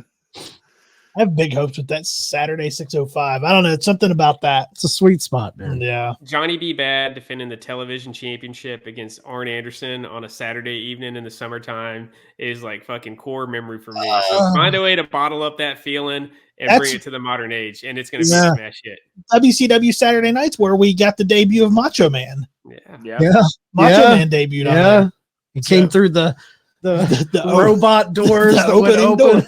Speaker 2: I have big hopes with that Saturday 605. I don't know. It's something about that.
Speaker 3: It's a sweet spot, man.
Speaker 2: Yeah.
Speaker 5: Johnny B. Bad defending the television championship against Arn Anderson on a Saturday evening in the summertime is like fucking core memory for me. So find a way to bottle up that feeling and bring it to the modern age, and it's going to be smash hit.
Speaker 2: WCW Saturday nights where we got the debut of Macho Man.
Speaker 4: Yeah.
Speaker 2: Macho Man debuted on there.
Speaker 3: He came through the robot doors that would open.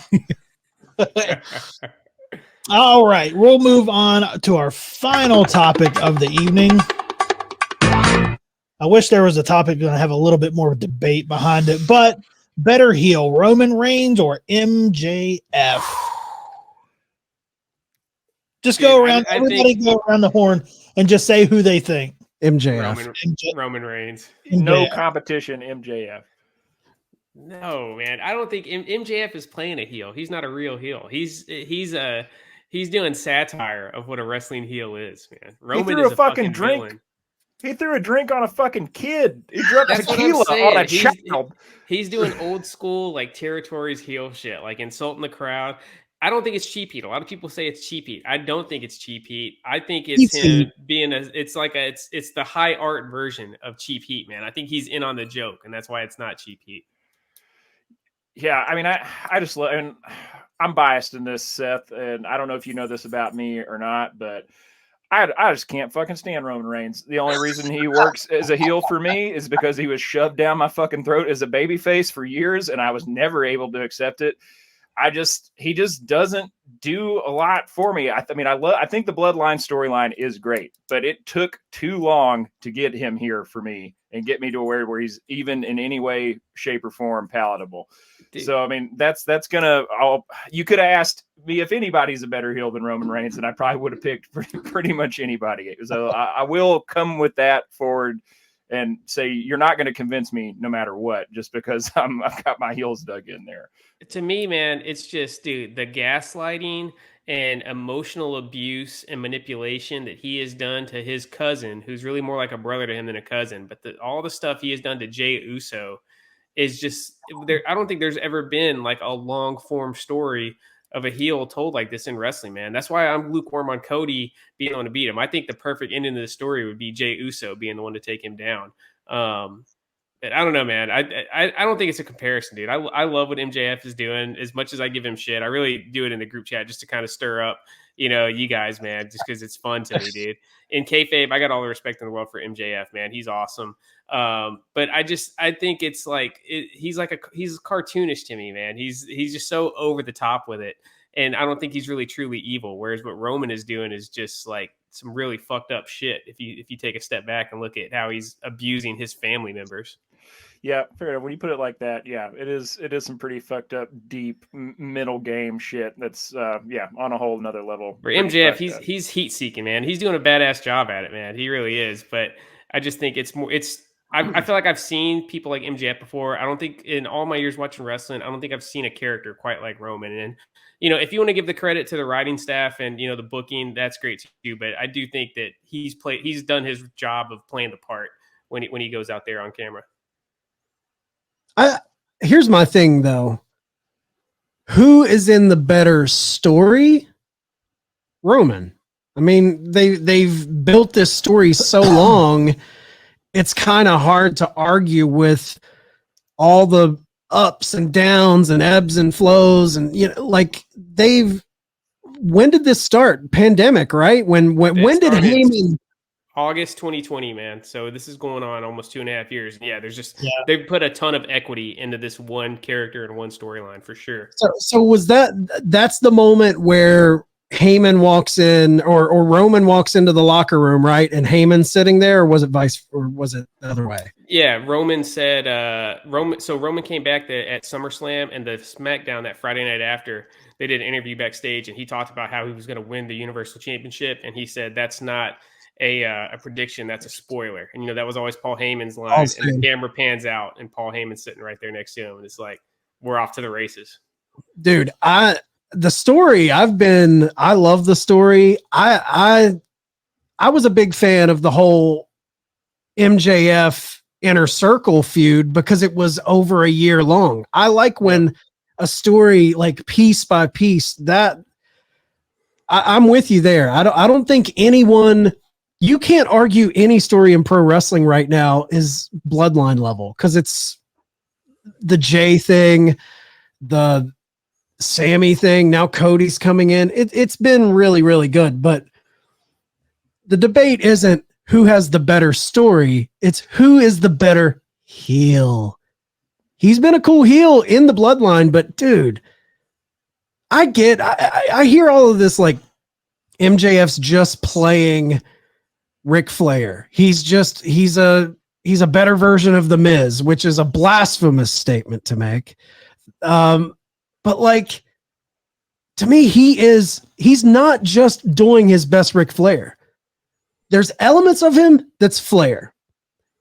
Speaker 2: All right, we'll move on to our final topic of the evening. I wish there was a topic going to have a little bit more debate behind it, but better heel, Roman Reigns or MJF? Just go around, everybody go around the horn and just say who they think.
Speaker 3: MJF.
Speaker 5: Roman Reigns.
Speaker 4: No competition, MJF.
Speaker 5: No, man. I don't think MJF is playing a heel. He's not a real heel. He's doing satire of what a wrestling heel is, man. Roman
Speaker 4: he threw
Speaker 5: is
Speaker 4: a fucking drink.
Speaker 5: Villain.
Speaker 4: He threw a drink on a fucking kid. He dropped tequila on a child.
Speaker 5: He's doing old school, like, territories heel shit, like insulting the crowd. I don't think it's cheap heat. A lot of people say it's cheap heat. I don't think it's cheap heat. I think it's him being it's the high art version of cheap heat, man. I think he's in on the joke, and that's why it's not cheap heat.
Speaker 4: Yeah, I mean, I just love, and I'm biased in this, Seth, and I don't know if you know this about me or not, but I just can't fucking stand Roman Reigns. The only reason he works as a heel for me is because he was shoved down my fucking throat as a babyface for years, and I was never able to accept it. He just doesn't do a lot for me. I think the Bloodline storyline is great, but it took too long to get him here for me and get me to where he's even in any way, shape, or form palatable. So, I mean, that's gonna. You could have asked me if anybody's a better heel than Roman Reigns, and I probably would have picked pretty much anybody. So I will come with that forward and say you're not going to convince me no matter what, just because I've got my heels dug in there.
Speaker 5: To me, man, it's just, dude, the gaslighting and emotional abuse and manipulation that he has done to his cousin, who's really more like a brother to him than a cousin. But all the stuff he has done to Jey Uso is just there. I don't think there's ever been like a long form story of a heel told like this in wrestling, man. That's why I'm lukewarm on Cody being able to beat him. I think the perfect ending of the story would be Jey Uso being the one to take him down. But I don't know, man. I don't think it's a comparison, dude. I love what MJF is doing. As much as I give him shit, I really do it in the group chat just to kind of stir up, you guys, man, just because it's fun to me, dude. In kayfabe, I got all the respect in the world for MJF, man. He's awesome. But I think it's like he's cartoonish to me, man. He's just so over the top with it, and I don't think he's really truly evil. Whereas what Roman is doing is just like some really fucked up shit. If you take a step back and look at how he's abusing his family members.
Speaker 4: Yeah, fair enough. When you put it like that, yeah, it is some pretty fucked up, deep middle game shit. That's on a whole another level.
Speaker 5: For MJF, he's heat seeking, man. He's doing a badass job at it, man. He really is. But I just think I feel like I've seen people like MJF before. I don't think in all my years watching wrestling, I don't think I've seen a character quite like Roman. And if you want to give the credit to the writing staff and the booking, that's great too. But I do think that he's done his job of playing the part when he goes out there on camera.
Speaker 3: Here's my thing though. Who is in the better story? Roman. I mean, they've built this story so long, it's kind of hard to argue with all the ups and downs and ebbs and flows. And when did this start? Pandemic, right? When did Heyman?
Speaker 5: August 2020, man. So this is going on almost 2.5 years. Yeah, they've put a ton of equity into this one character and one storyline for sure.
Speaker 3: So was that's the moment where Heyman walks in or Roman walks into the locker room, right? And Heyman's sitting there, or was it the other way?
Speaker 5: Yeah, Roman said Roman came back at SummerSlam and the SmackDown that Friday night after. They did an interview backstage and he talked about how he was going to win the Universal Championship, and he said that's not a prediction, that's a spoiler. And that was always Paul Heyman's line.
Speaker 3: Awesome.
Speaker 5: And the camera pans out and Paul Heyman's sitting right there next to him, and it's like, we're off to the races.
Speaker 3: Dude, the story I love the story. I was a big fan of the whole MJF Inner Circle feud because it was over a year long. I like when a story like piece by piece, that I'm with you there. I don't think anyone, you can't argue any story in pro wrestling right now is bloodline level, because it's the Jay thing, the Sammy thing. Now Cody's coming in. It's been really, really good. But the debate isn't who has the better story. It's who is the better heel. He's been a cool heel in the bloodline, but dude, I hear all of this like MJF's just playing Ric Flair. He's a better version of the Miz, which is a blasphemous statement to make. But like, to me, he's not just doing his best Ric Flair. There's elements of him that's Flair,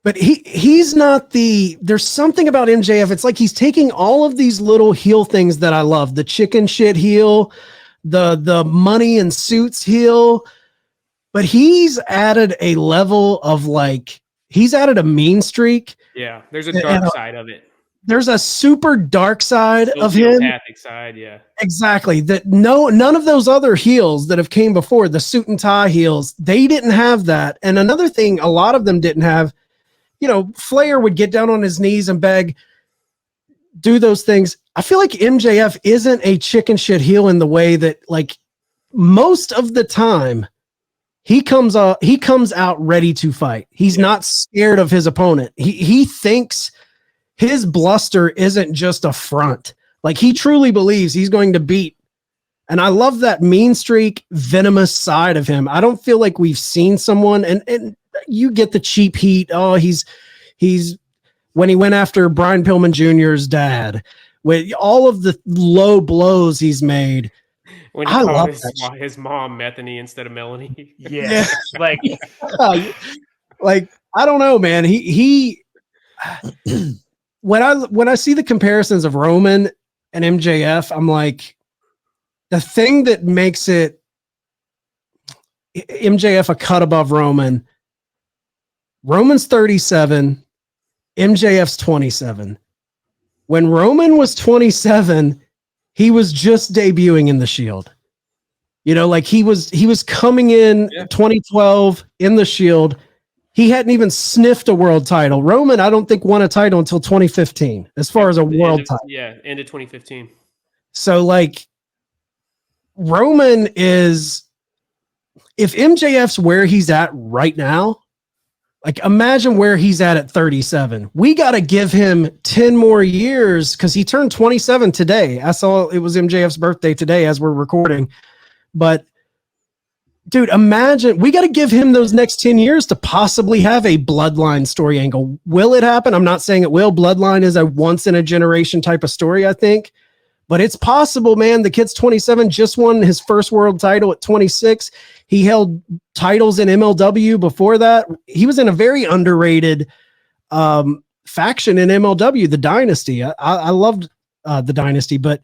Speaker 3: but he's not there's something about MJF. It's like he's taking all of these little heel things that I love, the chicken shit heel, the money and suits heel, but he's added a level of he's added a mean streak.
Speaker 5: Yeah. There's a dark side of it.
Speaker 3: There's a super dark side of him.
Speaker 5: Side, yeah.
Speaker 3: Exactly. That none of those other heels that have came before, the suit and tie heels, they didn't have that. And another thing, a lot of them didn't have, Flair would get down on his knees and beg, do those things. I feel like MJF isn't a chicken shit heel in the way that most of the time he comes out ready to fight. He's not scared of his opponent. He thinks his bluster isn't just a front. Like, he truly believes he's going to beat. And I love that mean streak, venomous side of him. I don't feel like we've seen someone, and you get the cheap heat. Oh, he's when he went after Brian Pillman Jr.'s dad, with all of the low blows he's made.
Speaker 5: When he called his mom Methany instead of Melanie.
Speaker 4: Yeah.
Speaker 3: Like I don't know, man. He when I see the comparisons of Roman and MJF, I'm like, the thing that makes it MJF a cut above Roman, Roman's 37, MJF's 27. When Roman was 27, he was just debuting in the Shield. You know, like he was coming in 2012 in the Shield. He hadn't even sniffed a world title. Roman, I don't think, won a title until 2015, as far as a world title.
Speaker 5: Yeah, end of 2015.
Speaker 3: So, like, Roman is, if MJF's where he's at right now, like, imagine where he's at 37. We got to give him 10 more years because he turned 27 today. I saw it was MJF's birthday today as we're recording. But, dude, imagine, we got to give him those next 10 years to possibly have a bloodline story angle. Will it happen? I'm not saying it will. Bloodline is a once in a generation type of story, I think. But it's possible, man. The kid's 27, just won his first world title at 26. He held titles in MLW before that. He was in a very underrated faction in MLW, the Dynasty. I loved the Dynasty, but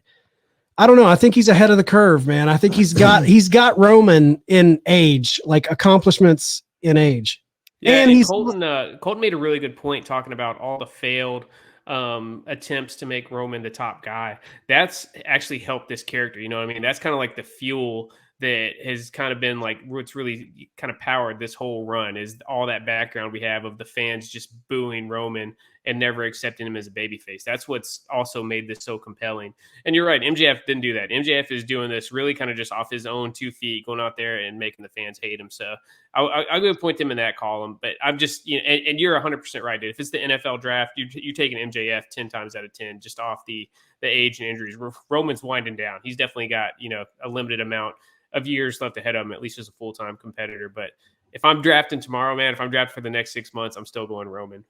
Speaker 3: I don't know. I think he's ahead of the curve, man. I think he's got Roman in age, like accomplishments in age.
Speaker 5: Yeah, and Colton made a really good point talking about all the failed attempts to make Roman the top guy. That's actually helped this character. You know what I mean? That's kind of like the fuel that has kind of been like what's really kind of powered this whole run, is all that background we have of the fans just booing Roman and never accepting him as a babyface. That's what's also made this so compelling. And you're right, MJF didn't do that. MJF is doing this really kind of just off his own 2 feet, going out there and making the fans hate him. So I'm going to point them in that column. But I'm just, you know, and you're 100% right, dude. If it's the NFL draft, you're taking MJF 10 times out of 10 just off the age and injuries. Roman's winding down. He's definitely got, you know, a limited amount of years left ahead of him, at least as a full-time competitor. But if I'm drafting tomorrow, man, if I'm drafting for the next 6 months, I'm still going Roman.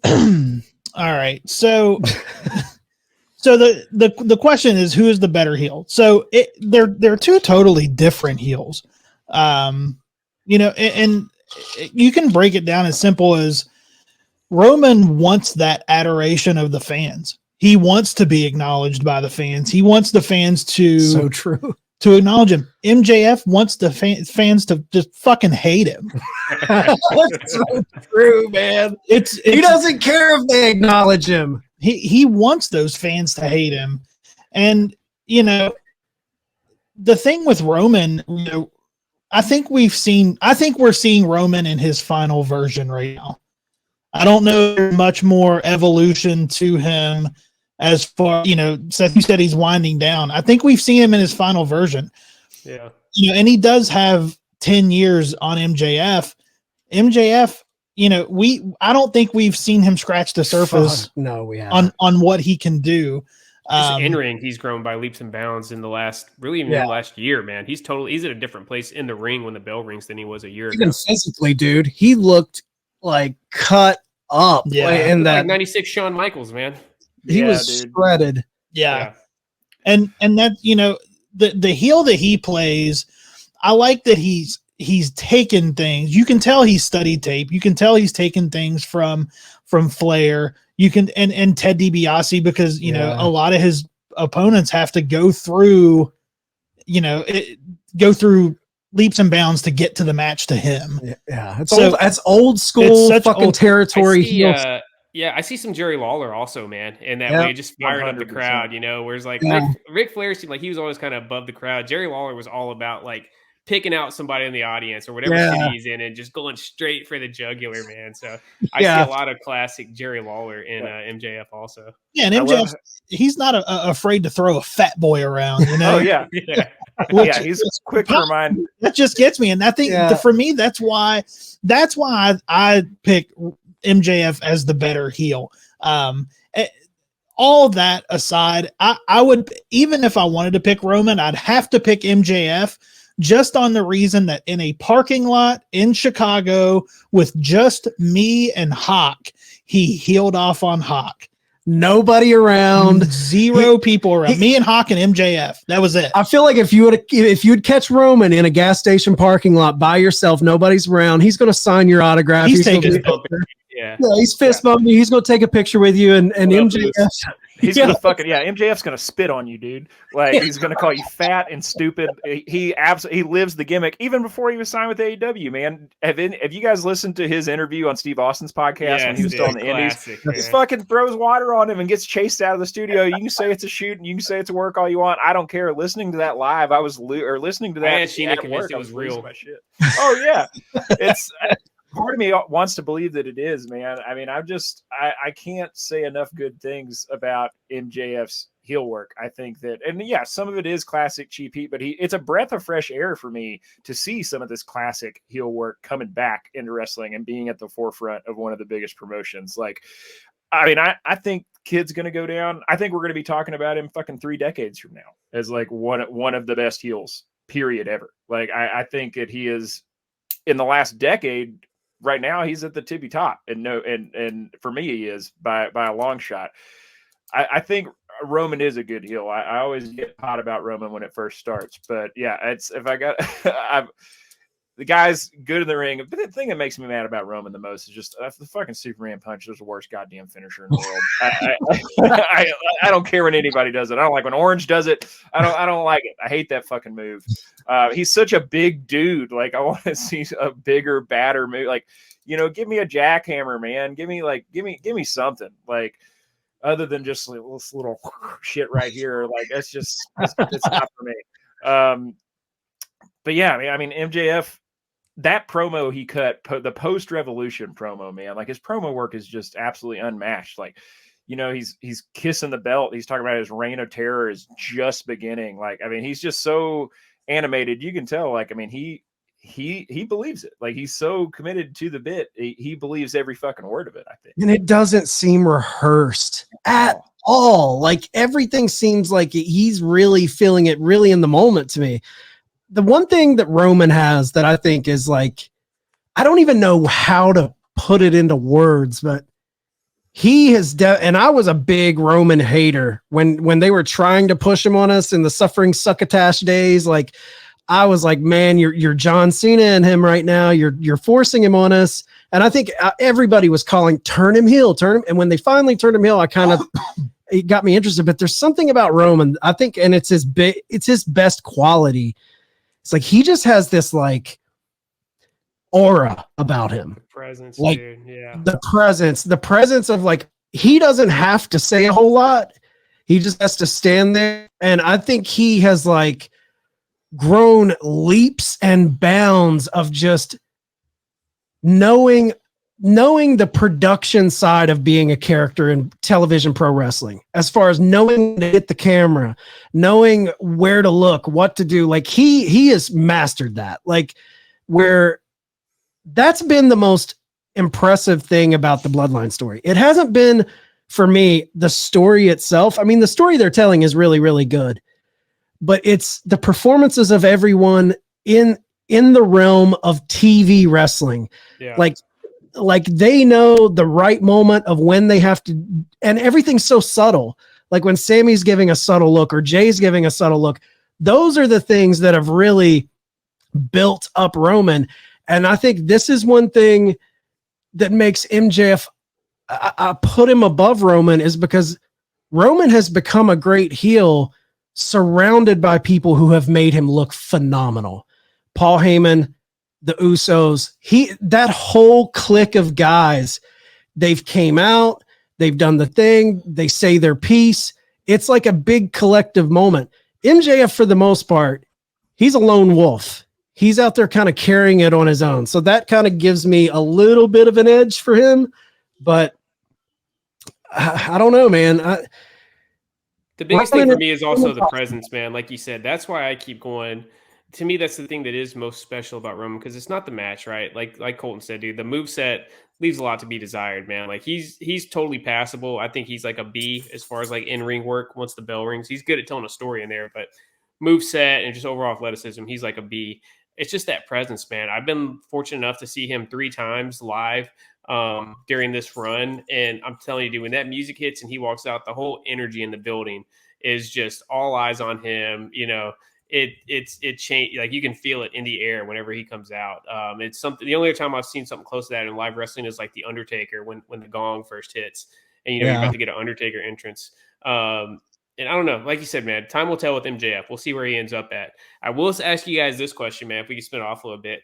Speaker 2: All right. So the question is, who is the better heel? So they're two totally different heels. You know, and you can break it down as simple as Roman wants that adoration of the fans. He wants to be acknowledged by the fans. He wants the fans to to acknowledge him. MJF wants the fans to just fucking hate him.
Speaker 3: That's so true, man. He doesn't care if they acknowledge him.
Speaker 2: He wants those fans to hate him. And, you know, the thing with Roman, you know, I think we're seeing Roman in his final version right now. I don't know much more evolution to him as far, you know, Seth, you said he's winding down. I think we've seen him in his final version.
Speaker 5: Yeah.
Speaker 2: You know, and he does have 10 years on MJF. MJF, you know, I don't think we've seen him scratch the surface.
Speaker 3: No, we haven't.
Speaker 2: On what he can do.
Speaker 5: In ring, he's grown by leaps and bounds in the last, really even in the last year, man. He's at a different place in the ring when the bell rings than he was a year ago.
Speaker 3: Even physically, dude, he looked like cut up.
Speaker 2: Yeah,
Speaker 3: in that
Speaker 5: like 96 Shawn Michaels, man.
Speaker 3: He was shredded.
Speaker 2: Yeah. And that, you know, the heel that he plays, I like that he's taken things. You can tell he's studied tape. You can tell he's taken things from Flair. You can and Ted DiBiase, because you know a lot of his opponents have to go through, you know, go through leaps and bounds to get to the match to him.
Speaker 3: Yeah, that's old school fucking
Speaker 2: old
Speaker 3: territory.
Speaker 5: I see some Jerry Lawler also, man, in that way, just firing up the crowd, you know, whereas like Ric Flair seemed like he was always kind of above the crowd. Jerry Lawler was all about like picking out somebody in the audience or whatever city he's in and just going straight for the jugular, man. So I see a lot of classic Jerry Lawler in MJF also.
Speaker 2: Yeah, and MJF, he's not afraid to throw a fat boy around, you know?
Speaker 4: Oh, yeah. He's quick to remind.
Speaker 2: That just gets me. And I think for me, that's why I pick MJF as the better heel. All that aside, I would, even if I wanted to pick Roman, I'd have to pick MJF, just on the reason that in a parking lot in Chicago with just me and Hawk, he healed off on Hawk.
Speaker 3: Nobody around,
Speaker 2: zero people around. Me and Hawk and MJF. That was it.
Speaker 3: I feel like if you'd catch Roman in a gas station parking lot by yourself, nobody's around, he's going to sign your autograph.
Speaker 2: He's taking
Speaker 3: he's fist bumping you. He's going to take a picture with you. And MJF,
Speaker 4: He's gonna MJF's gonna spit on you, dude. Like he's gonna call you fat and stupid. He lives the gimmick even before he was signed with AEW. Man, have you guys listened to his interview on Steve Austin's podcast when he was still on the Indies? He fucking throws water on him and gets chased out of the studio. You can say it's a shoot and you can say it's a work all you want. I don't care. Listening to that live, I was listening to that.
Speaker 5: I had Sheena convinced it was real.
Speaker 4: My shit. Oh yeah, it's. Part of me wants to believe that it is, man. I mean, I can't say enough good things about MJF's heel work. I think that, and yeah, some of it is classic cheap heat, but it's a breath of fresh air for me to see some of this classic heel work coming back into wrestling and being at the forefront of one of the biggest promotions. Like, I mean, I think Kid's going to go down. I think we're going to be talking about him fucking 3 decades from now as like one of the best heels, period, ever. Like, I think that he is in the last decade. Right now, he's at the tippy top, and for me, he is by a long shot. I think Roman is a good heel. I always get hot about Roman when it first starts, but yeah, it's if I got the guy's good in the ring. But the thing that makes me mad about Roman the most is just the fucking Superman punch is the worst goddamn finisher in the world. I don't care when anybody does it. I don't like when Orange does it. I don't like it. I hate that fucking move. He's such a big dude. Like I want to see a bigger, badder move. Like, give me a jackhammer, man. Give me something like other than just like this little shit right here. Like it's not for me. But yeah, I mean MJF. That promo he cut, the post-Revolution promo, man, like his promo work is just absolutely unmatched. Like, he's kissing the belt. He's talking about his reign of terror is just beginning. Like, I mean, he's just so animated. You can tell, like, I mean, he believes it. Like, he's so committed to the bit. He believes every fucking word of it, I think.
Speaker 3: And it doesn't seem rehearsed at all. Like, everything seems like he's really feeling it really in the moment to me. The one thing that Roman has that I think is like, I don't even know how to put it into words, but he has, and I was a big Roman hater when they were trying to push him on us in the Suffering Succotash days. Like, I was like, man, you're John Cena in him right now. You're forcing him on us. And I think everybody was calling, turn him heel, turn him. And when they finally turned him heel, it got me interested, but there's something about Roman, I think, and it's his best quality. It's like he just has this like aura about him.
Speaker 5: Presence,
Speaker 3: like
Speaker 5: dude. Yeah.
Speaker 3: The presence of like he doesn't have to say a whole lot. He just has to stand there. And I think he has like grown leaps and bounds of just knowing the production side of being a character in television pro wrestling, as far as knowing to hit the camera, knowing where to look, what to do. Like he has mastered that. Like where that's been the most impressive thing about the Bloodline story. It hasn't been for me the story itself. I mean, the story they're telling is really, really good, but it's the performances of everyone in the realm of TV wrestling.
Speaker 5: Yeah.
Speaker 3: Like they know the right moment of when they have to, and everything's so subtle. Like when Sammy's giving a subtle look or Jay's giving a subtle look, those are the things that have really built up Roman. And I think this is one thing that makes MJF, I put him above Roman, is because Roman has become a great heel surrounded by people who have made him look phenomenal. Paul Heyman, the Usos, that whole clique of guys, they've came out, they've done the thing, they say their piece. It's like a big collective moment. MJF, for the most part, he's a lone wolf. He's out there kind of carrying it on his own. So that kind of gives me a little bit of an edge for him, but I don't know, man.
Speaker 5: The biggest thing for me is also the presence, man. Like you said, that's why I keep going. To me, that's the thing that is most special about Roman, because it's not the match, right? Like Colton said, dude, the moveset leaves a lot to be desired, man. Like he's totally passable. I think he's like a B as far as like in-ring work once the bell rings. He's good at telling a story in there, but moveset and just overall athleticism, he's like a B. It's just that presence, man. I've been fortunate enough to see him 3 times live during this run, and I'm telling you, dude, when that music hits and he walks out, the whole energy in the building is just all eyes on him. It changed. Like you can feel it in the air whenever he comes out. It's something. The only time I've seen something close to that in live wrestling is like the Undertaker when the gong first hits, and you're about to get an Undertaker entrance. And I don't know, like you said, man, time will tell with MJF. We'll see where he ends up at. I will ask you guys this question, man, if we can spin off a little bit.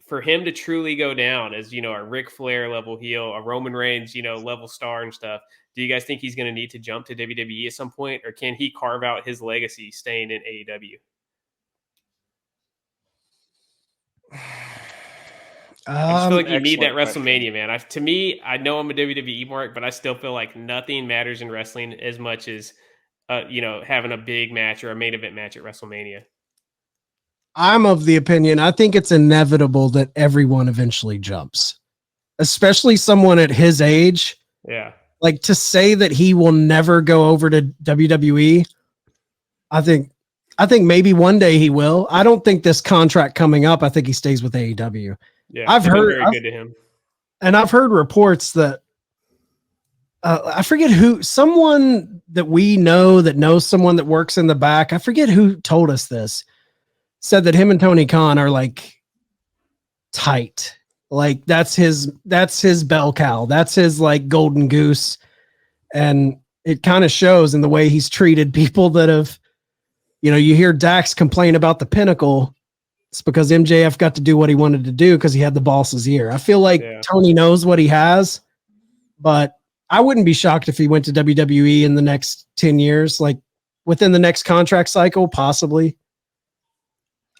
Speaker 5: For him to truly go down as, a Ric Flair level heel, a Roman Reigns, level star and stuff, do you guys think he's going to need to jump to WWE at some point, or can he carve out his legacy staying in AEW? I just feel like you need that WrestleMania, man. To me, I know I'm a WWE mark, but I still feel like nothing matters in wrestling as much as, having a big match or a main event match at WrestleMania.
Speaker 3: I'm of the opinion, I think it's inevitable that everyone eventually jumps, especially someone at his age.
Speaker 5: Yeah.
Speaker 3: Like, to say that he will never go over to WWE, I think maybe one day he will. I don't think this contract coming up, I think he stays with AEW.
Speaker 5: Yeah. I've heard very good to him.
Speaker 3: And I've heard reports that I forget who, someone that we know that knows someone that works in the back. I forget who told us this. Said that him and Tony Khan are like tight. Like that's his bell cow. That's his like golden goose. And it kind of shows in the way he's treated people that have, you hear Dax complain about the Pinnacle. It's because MJF got to do what he wanted to do because he had the boss's ear. I feel like Tony knows what he has, but I wouldn't be shocked if he went to WWE in the next 10 years, like within the next contract cycle, possibly.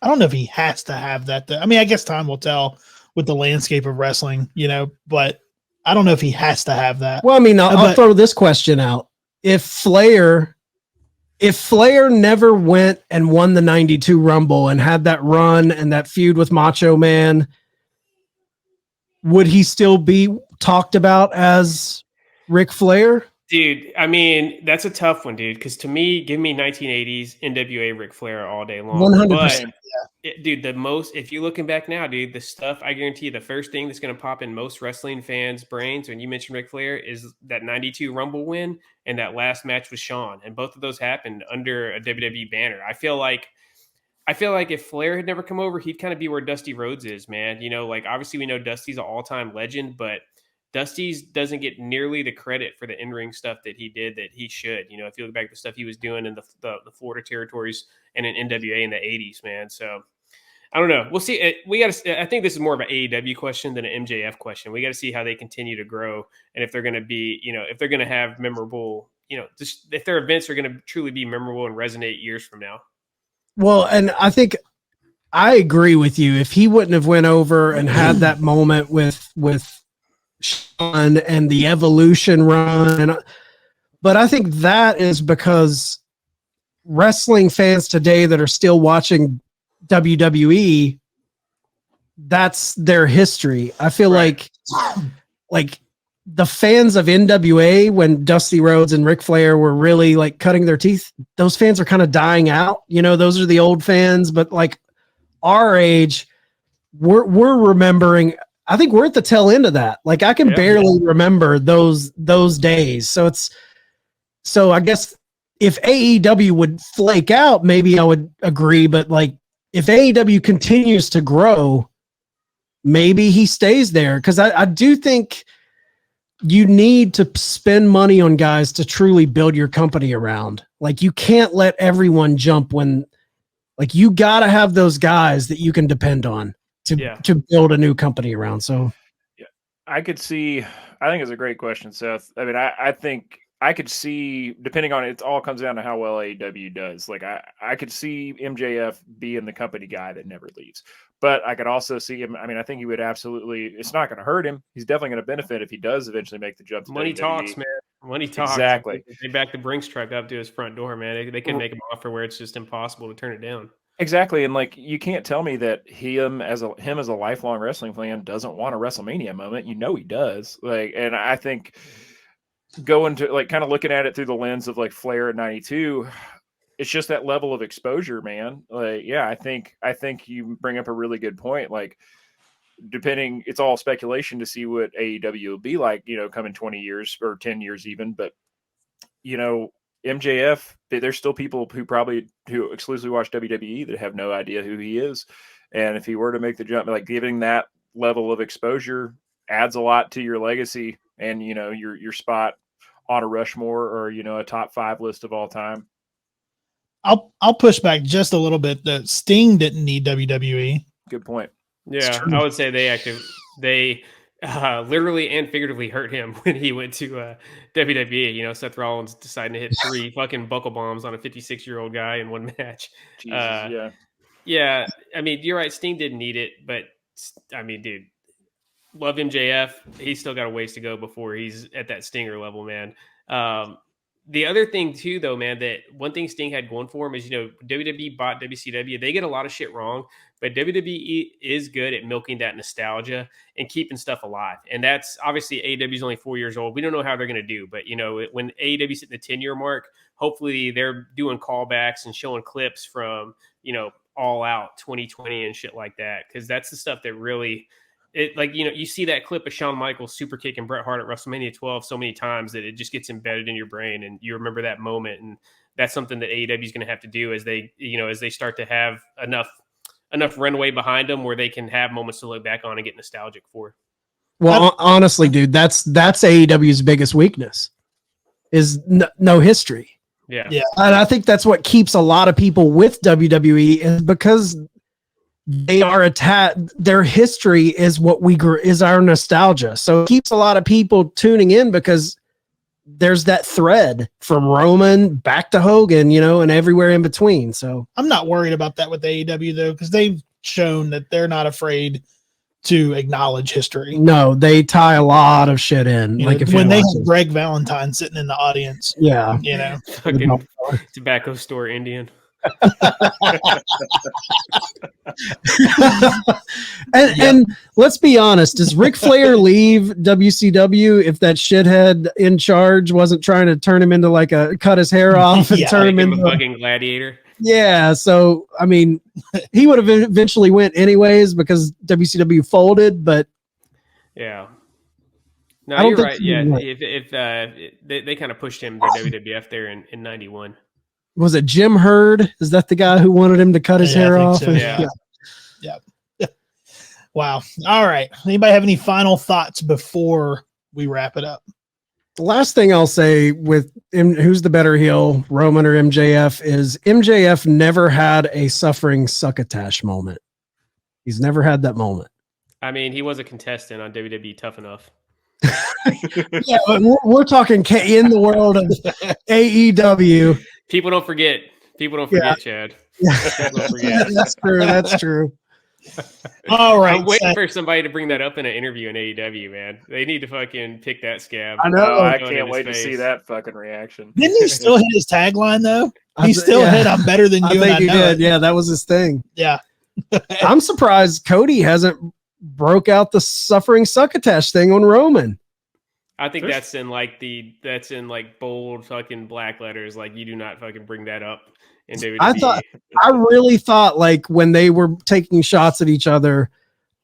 Speaker 2: I don't know if he has to have that. I mean, I guess time will tell with the landscape of wrestling, but I don't know if he has to have that.
Speaker 3: Well, I mean, I'll throw this question out. If Flair never went and won the 92 Rumble and had that run and that feud with Macho Man, would he still be talked about as Ric Flair?
Speaker 5: Dude, I mean, that's a tough one, dude. Because to me, give me 1980s NWA Ric Flair all day long.
Speaker 3: 100%.
Speaker 5: Dude, if you're looking back now, dude, the stuff, I guarantee you, the first thing that's going to pop in most wrestling fans' brains when you mention Ric Flair is that 92 Rumble win and that last match with Shawn. And both of those happened under a WWE banner. I feel like if Flair had never come over, he'd kind of be where Dusty Rhodes is, man. Like obviously we know Dusty's an all-time legend, but Dusty's doesn't get nearly the credit for the in-ring stuff that he did that he should. If you look back at the stuff he was doing in the Florida territories and in NWA in the 80s, man. So I don't know. We'll see. I think this is more of an AEW question than an MJF question. We got to see how they continue to grow and if they're going to be, if they're going to have memorable, if their events are going to truly be memorable and resonate years from now.
Speaker 3: Well, and I think I agree with you. If he wouldn't have went over and had that moment with Shawn and the Evolution run, but I think that is because wrestling fans today that are still watching WWE, that's their history. I feel like the fans of NWA when Dusty Rhodes and Ric Flair were really like cutting their teeth, those fans are kind of dying out. Those are the old fans, but like our age, we're remembering. I think we're at the tail end of that. Like I can barely remember those days. So I guess if AEW would flake out, maybe I would agree. But like if AEW continues to grow, maybe he stays there. Cause I do think you need to spend money on guys to truly build your company around. Like you can't let everyone jump when like you got to have those guys that you can depend on to build a new company around. So
Speaker 4: I think it's a great question, Seth. I mean, I think I could see, depending on it all comes down to how well AEW does. Like I could see MJF being the company guy that never leaves, but I could also see him. I mean, I think he would absolutely, it's not going to hurt him. He's definitely going to benefit if he does eventually make the jump to
Speaker 5: Money
Speaker 4: WWE.
Speaker 5: talks, man. Money talks.
Speaker 4: Exactly.
Speaker 5: They back the Brinks truck up to his front door, man. They can make an offer where it's just impossible to turn it down.
Speaker 4: Exactly. And like, you can't tell me that him as a lifelong wrestling fan doesn't want a WrestleMania moment. He does. Like, and I think going to like kind of looking at it through the lens of like Flair at 92, it's just that level of exposure, man. Like, yeah, I think you bring up a really good point. Like, depending, it's all speculation to see what AEW will be like, coming 20 years or 10 years even. But, MJF, there's still people who exclusively watch WWE that have no idea who he is. And if he were to make the jump, like giving that level of exposure adds a lot to your legacy and, your spot on a Rushmore or, you know, a top 5 list of all time.
Speaker 2: I'll push back just a little bit. The Sting didn't need WWE.
Speaker 4: Good point.
Speaker 5: Yeah, I would say they literally and figuratively hurt him when he went to WWE. You know, Seth Rollins deciding to hit 3 fucking buckle bombs on a 56-year-old guy in one match.
Speaker 4: Jesus,
Speaker 5: yeah. I mean, you're right. Sting didn't need it, but I mean, dude, love MJF. He's still got a ways to go before he's at that Stinger level, man. The other thing too, though, man, that one thing Sting had going for him is, you know, WWE bought WCW. They get a lot of shit wrong, but WWE is good at milking that nostalgia and keeping stuff alive. And that's obviously AEW is only 4 years old. We don't know how they're going to do, but you know, when AEW's hitting the 10-year mark, hopefully they're doing callbacks and showing clips from, you know, All Out 2020 and shit like that. Cause that's the stuff that really, it, like, you know, you see that clip of Shawn Michaels super kicking Bret Hart at WrestleMania 12 so many times that it just gets embedded in your brain and you remember that moment. And that's something that AEW is going to have to do as they, you know, as they start to have enough runway behind them where they can have moments to look back on and get nostalgic for.
Speaker 3: Well, honestly, dude, that's AEW's biggest weakness is no history.
Speaker 5: Yeah.
Speaker 3: And I think that's what keeps a lot of people with WWE is because they are attached. Their history is what is our nostalgia. So it keeps a lot of people tuning in because there's that thread from Roman back to Hogan, you know, and everywhere in between. So
Speaker 2: I'm not worried about that with AEW though, because they've shown that they're not afraid to acknowledge history.
Speaker 3: No, they tie a lot of shit in.
Speaker 2: You
Speaker 3: like
Speaker 2: know,
Speaker 3: if
Speaker 2: when they have Greg Valentine sitting in the audience,
Speaker 3: yeah,
Speaker 2: you know,
Speaker 5: fucking tobacco store Indian.
Speaker 3: and let's be honest, does Ric Flair leave WCW if that shithead in charge wasn't trying to turn him into like cut his hair off and turn him into
Speaker 5: a fucking gladiator?
Speaker 3: Yeah, so I mean, he would have eventually went anyways because WCW folded, but
Speaker 5: yeah. No, you're right. Yeah, if they kind of pushed him to WWF there in 91.
Speaker 3: Was it Jim Hurd? Is that the guy who wanted him to cut his hair off?
Speaker 2: So. Yeah. Wow. All right. Anybody have any final thoughts before we wrap it up?
Speaker 3: The last thing I'll say with who's the better heel, Roman or MJF, is MJF never had a suffering succotash moment. He's never had that moment.
Speaker 5: I mean, he was a contestant on WWE Tough Enough.
Speaker 3: Yeah, but we're talking in the world of AEW.
Speaker 5: People don't forget. Chad. Don't forget.
Speaker 3: That's true.
Speaker 2: All right.
Speaker 5: I'm waiting for somebody to bring that up in an interview in AEW, man. They need to fucking pick that scab.
Speaker 3: I know.
Speaker 4: I can't wait to see that fucking reaction.
Speaker 2: Didn't he still hit his tagline though? He still hit "I'm better than you."
Speaker 3: I think he did. Yeah, that was his thing.
Speaker 2: Yeah.
Speaker 3: I'm surprised Cody hasn't broke out the suffering succotash thing on Roman.
Speaker 5: I think that's in bold fucking black letters. Like, you do not fucking bring that up in WWE.
Speaker 3: I really thought like when they were taking shots at each other,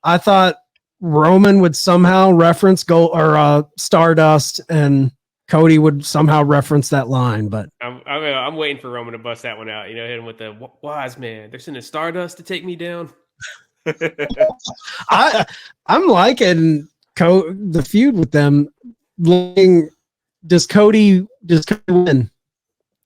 Speaker 3: I thought Roman would somehow reference Stardust and Cody would somehow reference that line. But
Speaker 5: I'm waiting for Roman to bust that one out. You know, hit him with the wise man. They're sending Stardust to take me down.
Speaker 3: I'm liking the feud with them. Does Cody win,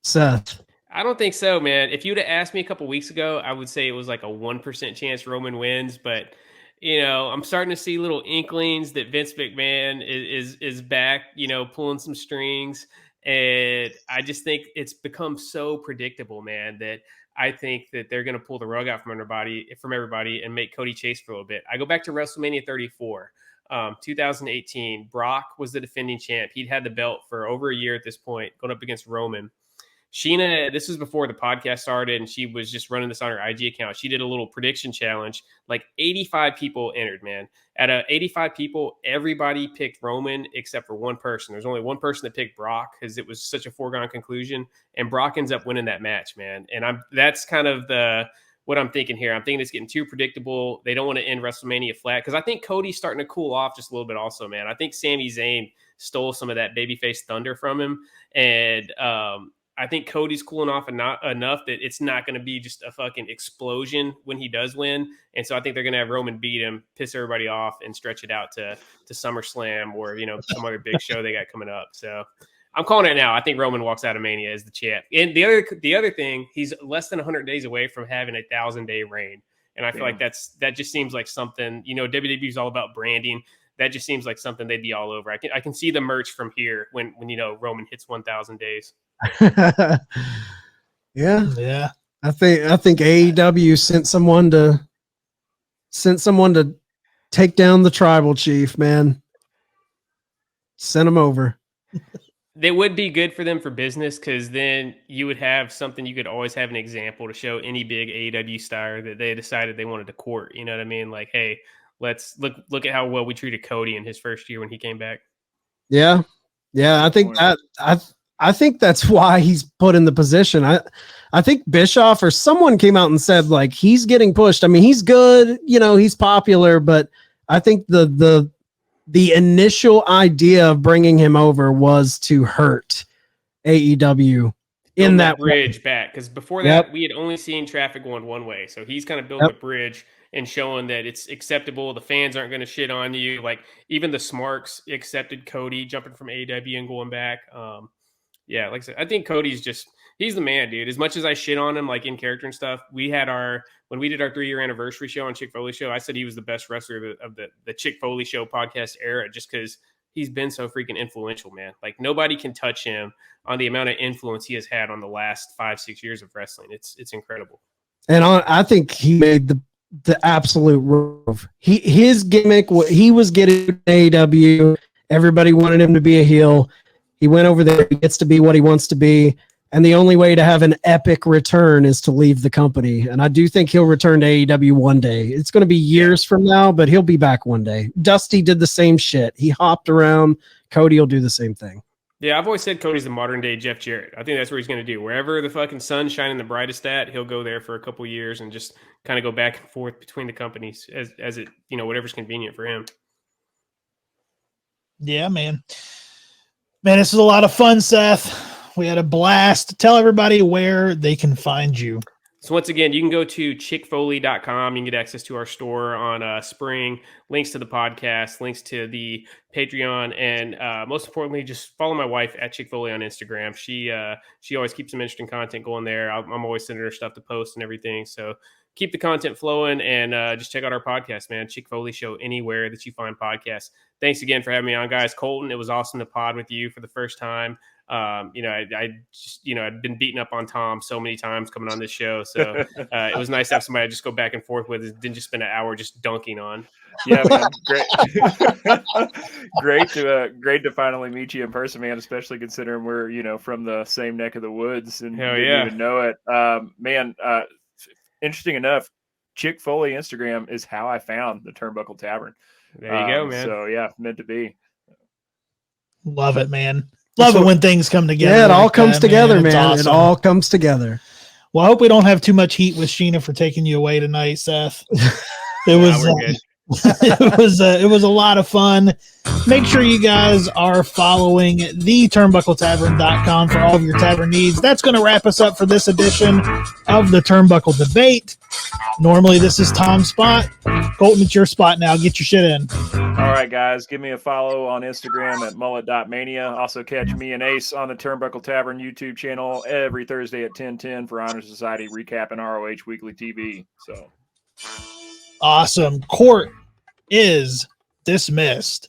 Speaker 3: Seth?
Speaker 5: I don't think so, man. If you would have asked me a couple weeks ago, I would say it was like a 1% chance Roman wins. But, you know, I'm starting to see little inklings that Vince McMahon is back, you know, pulling some strings. And I just think it's become so predictable, man, that I think that they're going to pull the rug out from everybody and make Cody chase for a little bit. I go back to WrestleMania 34. 2018, Brock was the defending champ. He'd had the belt for over a year at this point, going up against Roman. Sheena, this was before the podcast started, and she was just running this on her IG account. She did a little prediction challenge. Like 85 people entered, man. Out of 85 people, everybody picked Roman except for one person. There's only one person that picked Brock because it was such a foregone conclusion, and Brock ends up winning that match, man. And that's kind of what I'm thinking here. I'm thinking it's getting too predictable. They don't want to end WrestleMania flat because I think Cody's starting to cool off just a little bit also, man. I think Sami Zayn stole some of that babyface thunder from him. And I think Cody's cooling off enough that it's not going to be just a fucking explosion when he does win. And so I think they're going to have Roman beat him, piss everybody off, and stretch it out to SummerSlam or, you know, some other big show they got coming up. So I'm calling it now. I think Roman walks out of Mania as the champ. And the other thing, he's less than 100 days away from having a 1,000-day reign. And I feel like that just seems like something, WWE is all about branding. That just seems like something they'd be all over. I can see the merch from here when Roman hits 1,000 days.
Speaker 3: Yeah. I think AEW sent someone to take down the tribal chief, man. Send him over.
Speaker 5: They would be good for them for business, because then you would have something you could always have an example to show any big AEW star that they decided they wanted to court. You know what I mean? Like, hey, let's look at how well we treated Cody in his first year when he came back.
Speaker 3: Yeah. I think I think that's why he's put in the position. I think Bischoff or someone came out and said, like, he's getting pushed. I mean, he's good, he's popular, but I think the initial idea of bringing him over was to hurt AEW in that
Speaker 5: bridge back, because before that we had only seen traffic going one way. So he's kind of built a bridge and showing that it's acceptable. The fans aren't going to shit on you. Like, even the Smarks accepted Cody jumping from AEW and going back. Like I said, I think he's the man, dude. As much as I shit on him, like in character and stuff, when we did our 3-year anniversary show on Chick Foley Show, I said he was the best wrestler of the Chick Foley Show podcast era, just because he's been so freaking influential, man. Like, nobody can touch him on the amount of influence he has had on the last 5-6 years of wrestling. It's incredible.
Speaker 3: And I think he made the absolute move. His gimmick, he was getting AEW. Everybody wanted him to be a heel. He went over there. He gets to be what he wants to be. And the only way to have an epic return is to leave the company. And I do think he'll return to AEW one day. It's going to be years from now, but he'll be back one day. Dusty did the same shit. He hopped around. Cody will do the same thing. Yeah,
Speaker 5: I've always said Cody's the modern day Jeff Jarrett. I think that's what he's going to do. Wherever the fucking sun's shining the brightest at, he'll go there for a couple years and just kind of go back and forth between the companies as it, whatever's convenient for him.
Speaker 2: Yeah, man. Man, this is a lot of fun, Seth. We had a blast. Tell everybody where they can find you.
Speaker 5: So once again, you can go to chickfoley.com. You can get access to our store on Spring, links to the podcast, links to the Patreon, and most importantly, just follow my wife at Chick Foley on Instagram. She always keeps some interesting content going there. I'm always sending her stuff to post and everything. So keep the content flowing, and just check out our podcast, man. Chick Foley Show, anywhere that you find podcasts. Thanks again for having me on, guys. Colton, it was awesome to pod with you for the first time. I'd been beaten up on Tom so many times coming on this show, so it was nice to have somebody I just go back and forth with. Didn't just spend an hour just dunking on.
Speaker 4: Yeah, man, great to finally meet you in person, man. Especially considering we're from the same neck of the woods and didn't even know it. Interesting enough, Chick Foley Instagram is how I found the Turnbuckle Tavern.
Speaker 5: There you go, man.
Speaker 4: So yeah, meant to be.
Speaker 2: Love it, man. Love it when things come together.
Speaker 3: Yeah, it all comes together, man. Awesome. It all comes together.
Speaker 2: Well, I hope we don't have too much heat with Sheena for taking you away tonight, Seth. It was it was a lot of fun. Make sure you guys are following the turnbuckletavern.com for all of your tavern needs. That's going to wrap us up for this edition of the Turnbuckle Debate. Normally, this is Tom's spot. Colton, it's your spot now. Get your shit in.
Speaker 4: All right, guys. Give me a follow on Instagram at mullet.mania. Also catch me and Ace on the Turnbuckle Tavern YouTube channel every Thursday at 10:10 for Honor Society recap and ROH Weekly TV. So
Speaker 2: awesome. Court is dismissed.